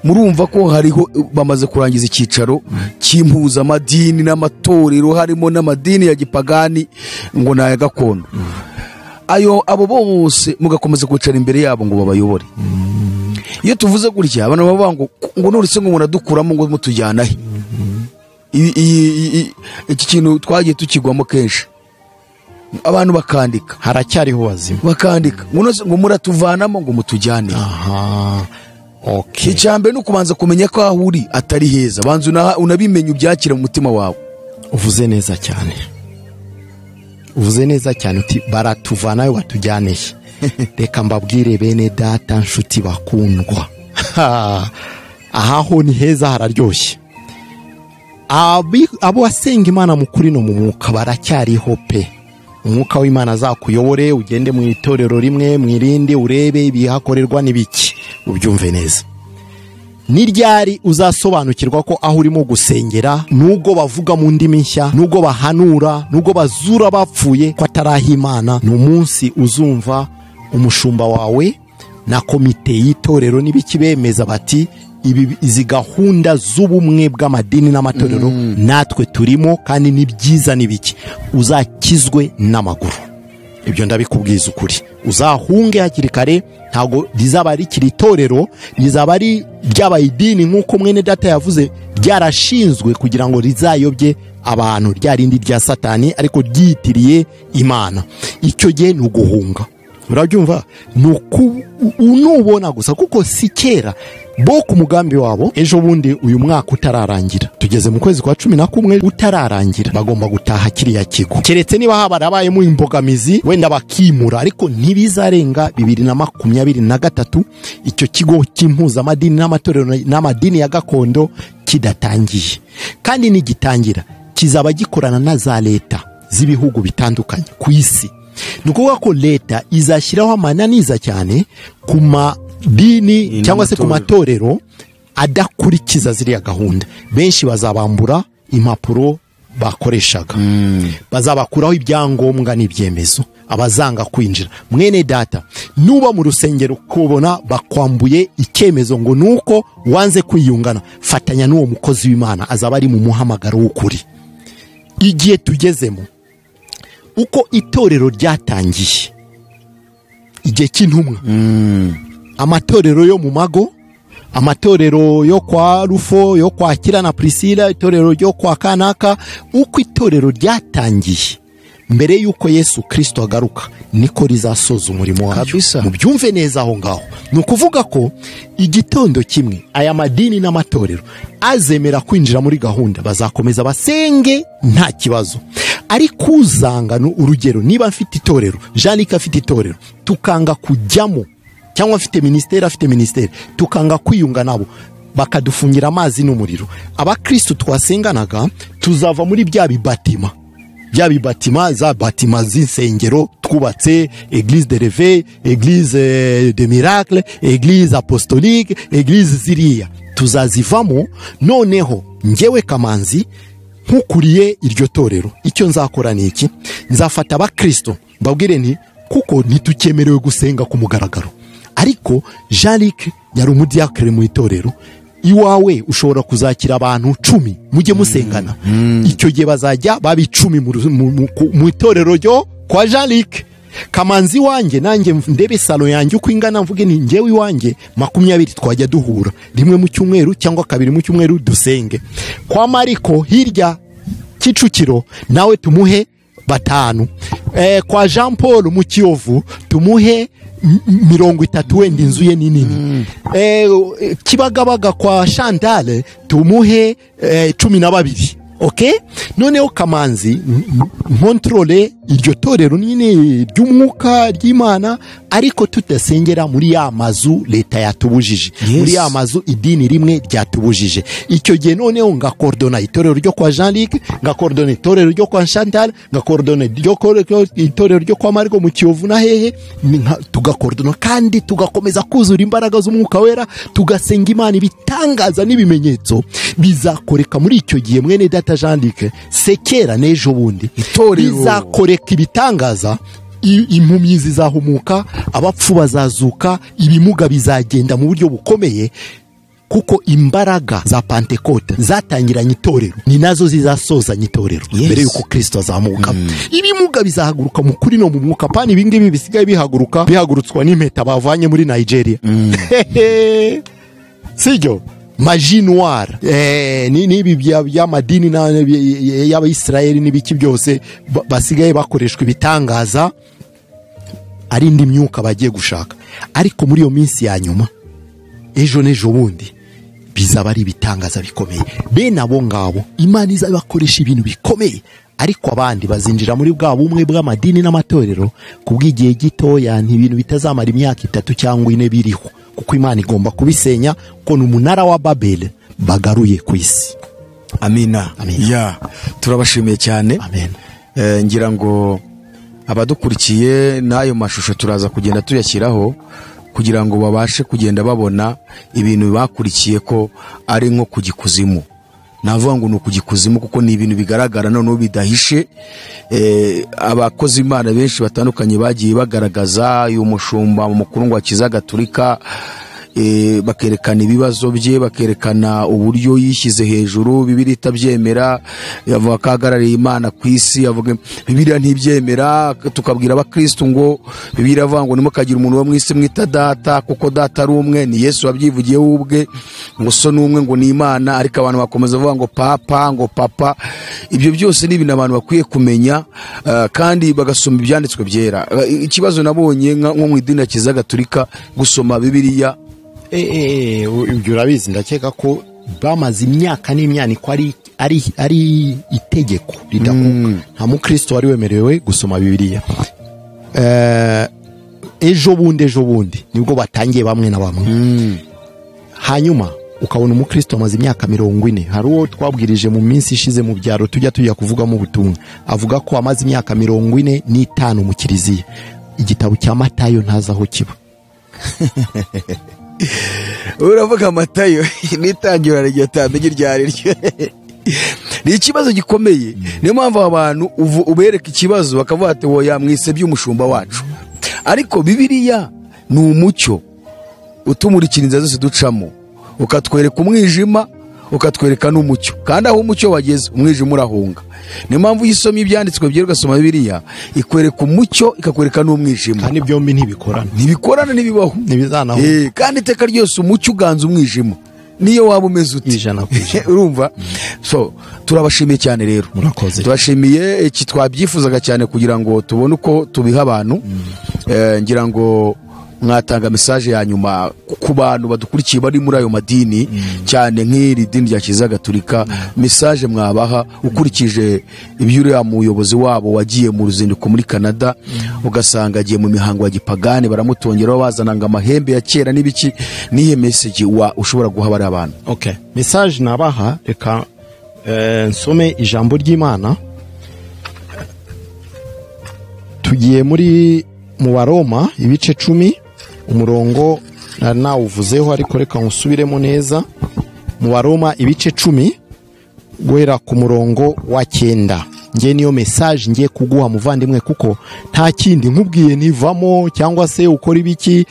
murumva ko hariho bamaze kurangiza icyicaro cy'impuzamadini n'amatorero, harimo n'amadini ya gipagani ngo naya gakondo. Abo bose mugakomeza kwicara imbere yabo ngo babayobore. Iyo tuvuze gutya abantu bavuga ngo nuretse ngo muradukuramo ngo mutujyana he? Iki kintu twagiye tukigwamo kenshi, abantu bakandika, haracyariho wazima bakandika ngo muratuvanamo ngo mutujyane. Icyambere ni ukubanza kumenya ko aho uri atari heza, banza unabimenya ubyakira mu mutima wawe. Uvuze neza cyane uti baratuvanayo batujyaneye. Reka mbabwire bene data nshuti bakundwa, ahaho ni heza, hararyoshye. Abo wasenga Imana mu kuri no mu mwuka baracyariho pe. Umwuka w'Imana azakuyobore, ugende mu itorero rimwe mwirinde, urebe ibihakorerwa n'ibiki, ubyumve neza. Ni ryari uzasobanukirwa ko aho urimo gusengera, nubwo bavuga mu ndimi nshya, nubwo bahanura, nubwo bazura bapfuye, ko ataraha Imana, ni umunsi uzumva umushumba wawe na komite y'itorero n'ibiki bemeza bati izi gahunda z'ubumwe bw'amadini n'amatorero natwe turimo kandi ni byiza n'ibiki, uzakizwe n'amaguru. Ibyo ndabikubwiza ukuri, uzahunge hakiri kare. Ntago rizaba rikiri itorero, rizaba ari ryabaye idini nk'uko mwene data yavuze, ryarashinzwe kugira ngo rizayobye abantu, ryarindi rya Satani ariko ryitiriye Imana. Icyo gihe ni uguhunga. Urabyumva? Nubona gusa kuko si kera bo ku mugambi wabo. Ejo bundi uyu mwaka utararangira, tugeze mu kwezi kwa 11 utararangira, bagomba gutaha kiriya kigo, keretse niba habarabayemo imbogamizi wenda bakimura, ariko ntibizarenga 2023 icyo kigo cy'impuzamadini n'amatorero n'amadini ya gakondo kidatangiye. Kandi nigitangira kizaba gikorana na za leta z'ibihugu bitandukanye ku isi. Nukuvuga ko leta izashyiraho amananiza cyane ku madini cyangwa se ku matorero adakurikiza ziriya gahunda. Benshi bazabambura impapuro bakoreshaga, bazabakuraho ibyangombwa n'ibyemezo, abazanga kwinjira. Mwene data, nuba mu rusengero kubona bakwambuye icyemezo ngo nuko wanze kwiyungana, fatanya n'uwo mukozi w'Imana, azaba ari mu muhamagaro w'ukuri. Igihe tugezemo, uko itorero ryatangiye, igihe cy'intumwa, amatorero yo mu mago, amatorero yo kwa Rufo, yo kwa Kira na Priscilla, itorero ryo kwa Kanaka, uko itorero ryatangiye mbere yuko Yesu Kristo agaruka, niko rizasoza umurimo wacu. Mubyumve neza aho ngaho. Ni ukuvuga ko igitondo kimwe aya madini n'amatorero azemera kwinjira muri gahunda, bazakomeza basenge nta kibazo. Ariko uzanga urugero, niba afite itorero, Jean-Luc afite itorero, tukanga kujyamo, cyangwa afite ministeri, tukanga kwiyunga nabo, bakadufungira amazi n'umuriro, abakristo twasenganaga tuzava muri bya bibatima za batima z'insengero twubatse, Église de Réveil, Église de Miracle, Église apostolique, Église ziriya tuzazivamo. Noneho njyewe Kamanzi nkukuriye iryo torero, icyo nzakora ni iki? Nzafata abakristo mbabwire nti kuko ntitukemerewe gusenga ku mugaragaro, ariko Jean-Luc yari umudiakre mu itorero, iwawe ushobora kuzakira abantu 10 mujye musengana. Icyo gihe bazajya babi 10 mu itorero ryo kwa Jean-Luc. Kamanzi wanjye nanjye ndebe salo yanjye uko ingana, mvuge ni njyewe iwanjye 20 twajya duhura rimwe mu cyumweru cyangwa kabiri mu cyumweru dusenge. Kwa Mariko hirya Kicukiro nawe tumuhe 5. Kwa Jean Paul mu Kiyovu tumuhe 30, wenda inzu ye ni nini. Kibagabaga kwa Chantal tumuhe 12. Okay? Noneho Kamanzi nkontrole iryo torero nyine ry'umwuka ry'Imana, ariko tudasengera muri ya mazu leta yatubujije, muri ya mazu idini rimwe ryatubujije. Icyo gihe noneho ngakordona itorero ryo kwa Jean-Luc, ngakordona itorero ryo kwa Chantal, ngakordona itorero ryo kwa Mariko mu Kiyovu na hehe, tugakordona kandi tugakomeza kuzura imbaraga z'umwuka wera, tugasenga Imana. Ibitangaza n'ibimenyetso bizakoreka muri icyo gihe. Mwene data Jean-Luc, sekera n'ejo bundi bizakoreka ibitangaza. Impumyi zizahumuka, abapfu bazazuka, ibimuga bizagenda mu buryo bukomeye, kuko imbaraga za Pentecote zatangiranye itorero ni nazo zizasozanya itorero mbere yuko Kristo azamuka. Ibimuga bizahaguruka mu kuri no mu mwuka, pani ibingibi bisigaye bihagurutswa n'impeta bavanye muri Nigeria. Sijyo magie noire, nibi by'amadini y'Abayisraeli n'ibiki byose basigaye bakoreshwa ibitangaza ari indi myuka bagiye gushaka. Ariko muri iyo minsi ya nyuma, ejo n'ejo bundi, bizaba ari ibitangaza bikomeye. Bene abo ngabo Imana izabakoresha ibintu bikomeye, ariko abandi bazinjira muri bwa bumwe bw'amadini n'amatorero kubw'igihe gitoya, ibintu bitazamara imyaka 3 cyangwa 4 biriho, kuko Imana igomba kubisenya ko n'umunara wa Babel bagaruye ku isi. Amina. Ya, turabashimiye cyane. Amen. Ngira ngo abadukurikiye n'ayo mashusho turaza kugenda tuyashyiraho kugira ngo babashe kugenda babona ibintu bakurikiye ko ari nko kugikuzimu. navuga ngo ni ukugikuzimu, kuko ni ibintu bigaragara noneho bidahishe. Abakozi Imana benshi batandukanye bagiye bagaragaza uyu mushumba mukuru wa Kiliziya Gatolika, bakerekana ibibazo bye, bakerekana uburyo yishyize hejuru. Bibiliya itabyemera, yavuga ko ahagarariye Imana ku isi, yavuga Bibiliya ntibyemera. Tukabwira abakristo ngo Bibiliya avuga ngo nimukagira umuntu wo mu isi mwita data, kuko data ari umwe, ni Yesu wabyivugiye ubwe, ngo so n'umwe, ngo ni Imana. Ariko abantu bakomeza bavuga ngo papa, ngo papa. Ibyo byose ni ibintu abantu bakwiye kumenya, kandi bagasoma ibyanditswe byera. Ikibazo nabonye nko mu idini ya Kiliziya Gatolika, gusoma Bibiliya, ibyo urabizi, ndakeka ko bamaze imyaka n'imyaniko ari itegeko ridakuka. Nta mukristo wari wemerewe gusoma Bibiliya. Ejo bundi nibwo batangiye bamwe na bamwe. Hanyuma ukabona umukristo amaze imyaka 40. Hari uwo twabwirije mu minsi ishize mu byaro tujya kuvugamo ubutumwa, avuga ko amaze imyaka 45 mu Kiliziya. Igitabo cya Matayo ntazi aho kiba. Uravuga Matayo nitangira ryo tamenya ryari ryo. Ni ikibazo gikomeye. Niyo mpamvu abantu ubereka ikibazo bakavuga ati woya mwise by'umushumba wacu. Ariko Bibiliya ni umucyo utumurikira inzira zose ducamo, ukatwereka umwijima, ukatwereka n'umucyo, kandi aho umucyo wageze umwijima urahunga. Niyo mpamvu yisomye ibyanditswe byera ugasoma Bibiliya, ikwereka umucyo ikakwereka n'umwijima, kandi byombi ntibikorana ntibibaho, ntibizanaho. Kandi iteka ryose umucyo uganza umwijima, niyo waba umeze uti ijana. Urumva? So turabashimiye cyane rero, murakoze. Turashimiye iki twabyifuzaga cyane kugira ngo tubone uko tubiha abantu. Ngira ngo mwatanga message ya nyuma ku bantu badukurikiye bari muri ayo madini, cyane nk'iri dini rya Kiliziya Gatolika. Message mwabaha ukurikije ibyo uriya muyobozi wabo wagiye mu ruzinduko muri Canada, ugasanga agiye mu mihango ya gipagani, baramutongeraho bazananga amahembe ya kera n'ibiki. Nihe message ushobora guha bari abantu? Okay, message nabaha, reka nsome ijambo ry'Imana. Tugiye mu Baroma ibice 10 umurongo nawuvuzeho, ariko reka nkusubiremo neza. Mu Baroma ibice 10 guhera ku murongo wa 9. Ngiye niyo message ngiye kuguha muvandimwe, kuko nta kindi nkubwiye nivamo cyangwa se ukora ibiki,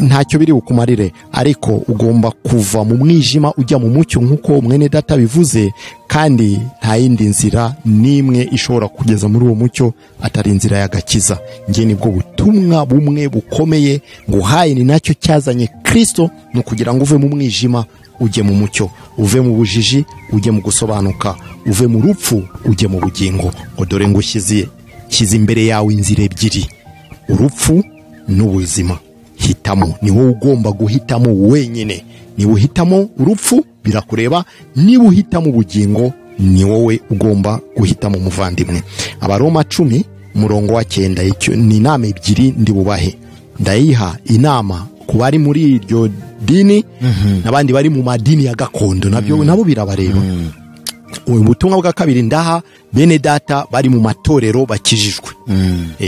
ntacyo biri ukumarire. Ariko ugomba kuva mu mwijima ujya mu mucyo, nkuko mwene data bivuze, kandi nta yindi nzira nimwe ishobora kugeza muri uwo mucyo atari inzira y'agakiza. Ngiye nibwo butumwa bumwe bukomeye nguhaye, ni nacyo cyazanye Kristo, no kugira ngo uve mu mwijima ujye mu mucyo, uve mu bujiji ujye mu gusobanuka, uve mu rupfu ujye mu bugingo. Dore ngo shyize imbere yawe inzira ebyiri, urupfu n'ubuzima. Hitamo, ni wowe ugomba guhitamo wenyine. Niba uhitamo urupfu birakureba, niba uhitamo ubugingo ni wowe ugomba guhitamo muvandimwe. Abaroma 10 murongo wa 9, icyo ni inama ebyiri ndi bubahe. Ndayiha inama ku bari muri iryo dini n'abandi bari mu madini ya gakondo, nabo birabareba. Ubutumwa bwa kabiri ndaha bene data bari mu matorero bakijijwe,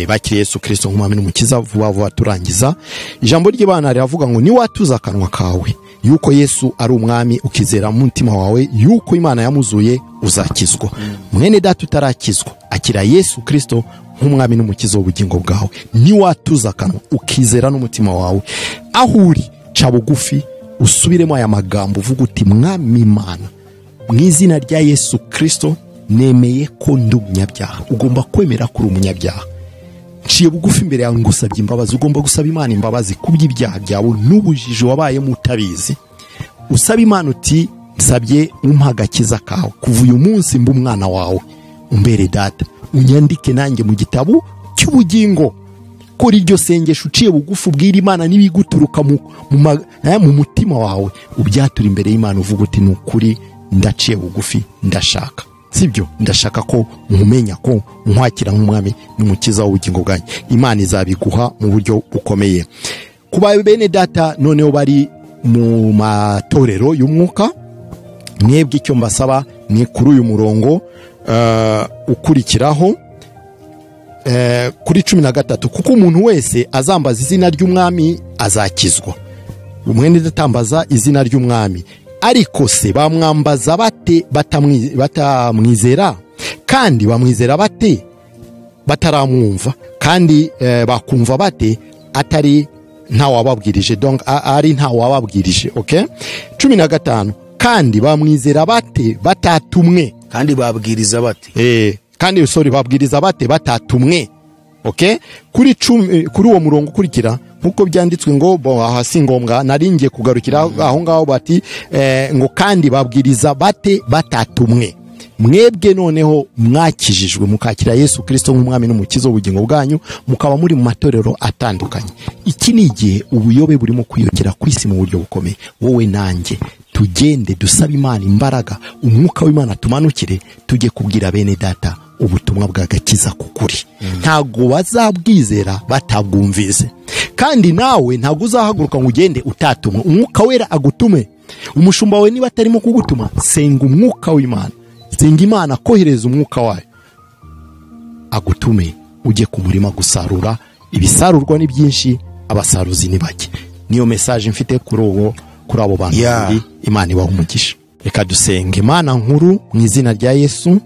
bakiriye Yesu Kristo nk'umwami n'umukiza. Vuba turangiza. Ijambo ry'Imana riravuga ngo niwatuza akanwa kawe yuko Yesu ari umwami, ukizera mu mutima wawe yuko Imana yamuzuye, uzakizwa. Mwene data utarakizwa, akira Yesu Kristo nk'umwami n'umukiza w'ubugingo bwawe. Niwatuza akanwa ukizera n'umutima wawe, aho uri ca bugufi usubiremo aya magambo, uvuga uti mwami Imana, mu izina rya Yesu Kristo nemeye ko ndi umunyabyaha. Ugomba kwemera ko uri umunyabyaha. Nciye bugufi imbere yawe ngusabye imbabazi. Ugomba gusaba Imana imbabazi kuby'ibyaha byawe n'ubujiji wabaye mutabizi. Usaba Imana uti nsabye umpa agakiza kawe, kuva uyu munsi mba umwana wawe, umbere data, unyandike nanjye mu gitabo cy'ubugingo. Kora iryo sengesho uciye bugufi, ubwira Imana n'ibiguturuka mu mutima wawe, ubyatura imbere y'Imana, uvuga uti ni ukuri ndaciye bugufi, ndashaka, sibyo, ndashaka ko nkumenya, ko nkwakira nk'umwami n'umukiza w'ubugingo bwanjye. Imana izabiguha mu buryo bukomeye. Kuba bene data noneho bari mu matorero y'umwuka, mwebwe icyo mbasaba ni kuri uyu murongo ukurikiraho kuri 13, kuko umuntu wese azambaza izina ry'umwami azakizwa. Umwene datambaza izina ry'umwami ariko se bamwambaza bate batamwizera, kandi bamwizera bate bataramwumva, kandi bakumva bate atari nta wababwirije, donc ari nta wababwirije. Okay, 15 kandi bamwizera bate batatumwe, kandi babwiriza bate kandi babwiriza bate batatumwe. Okay, kuri uwo murongo ukurikira nkuko byanditswe ngo hasi ngombwa naringiye kugarukira aho ngaho bati ngo kandi babwiriza bate batatumwe. Mwebwe noneho mwakijijwe mukakira Yesu Kristo nk'umwami n'umukiza w'ubugingo bwanyu, mukaba muri mu matorero atandukanye. Iki ni igihe ubuyobe burimo kwiyongera ku isi mu buryo bukomeye. Wowe nanjye tugende dusaba Imana imbaraga, umwuka w'Imana tumanukire, tujye kubwira bene data ubutumwa bw'agakiza kukuri. Ntago bazabwizera batabwumvise, kandi nawe ntago uzahaguruka ngo ugende utatumwe. Umwuka wera agutume. Umushumba we niba atarimo kugutuma, senga umwuka w'Imana, senga Imana kohereza umwuka wayo agutume, ujye ku murima gusarura. Ibisarurwa ni byinshi, abasaruzi ni bake. Niyo message mfite kuri abo bantu. Imana ibaha umugisha. Reka dusenge. Imana nkuru, mu izina rya Yesu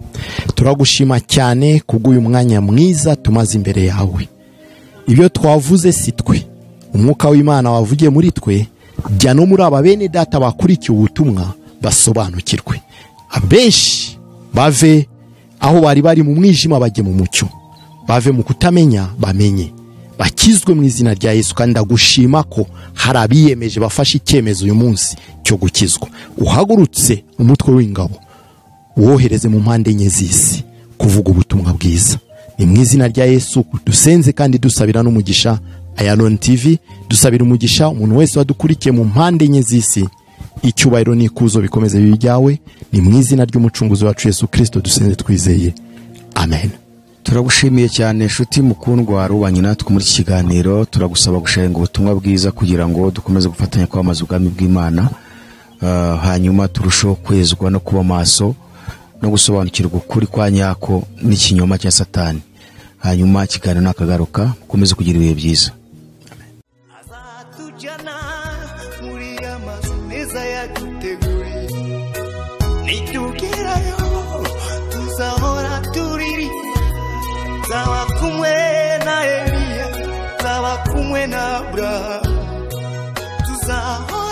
turagushima cyane kubw'uyu mwanya mwiza tumaze imbere yawe. Ibyo twavuze si twe, umwuka w'Imana wavugiye muri twe, jya no muri aba bene data bakurikiye ubutumwa basobanukirwe. Abenshi bave aho bari mu mwijima bajye mu mucyo, bave mu kutamenya bamenye, bakizwe mu izina rya Yesu. Kandi ndagushima ko hari abiyemeje bafashe icyemezo uyu munsi cyo gukizwa. Uhagurutse umutwe w'ingabo, wohereze mu mpande enye z'isi kuvuga ubutumwa bwiza. Ni mu izina rya Yesu dusenze kandi dusabira n'umugisha Ayalon TV, dusabira umugisha umuntu wese wadukurikiye mu mpande enye z'isi. Icyubahiro n'ikuzo bikomeze bijyawe, ni mu izina ry'umucunguzi wacu Yesu Kristo dusenze twizeye, amen. Turagushimiye cyane nshuti mukundwa rubanye natwe muri iki kiganiro. Turagusaba gusharinga ubutumwa bwiza kugira ngo dukomeze gufatanya kwamaza ubwami bw'Imana, hanyuma turusheho kwezwa no kuba maso no gusobanukirwa ukuri kwa nyako n'ikinyoma cya Satani. Hanyuma ikiganiro nakagaruka, mukomeze kugira ibihe byiza. Azatujyana muri amazu meza yaduteguriye, nitugerayo tuzahora turiri, zaba kumwe na Eliya, zaba kumwe na Abrahamu, tuzahora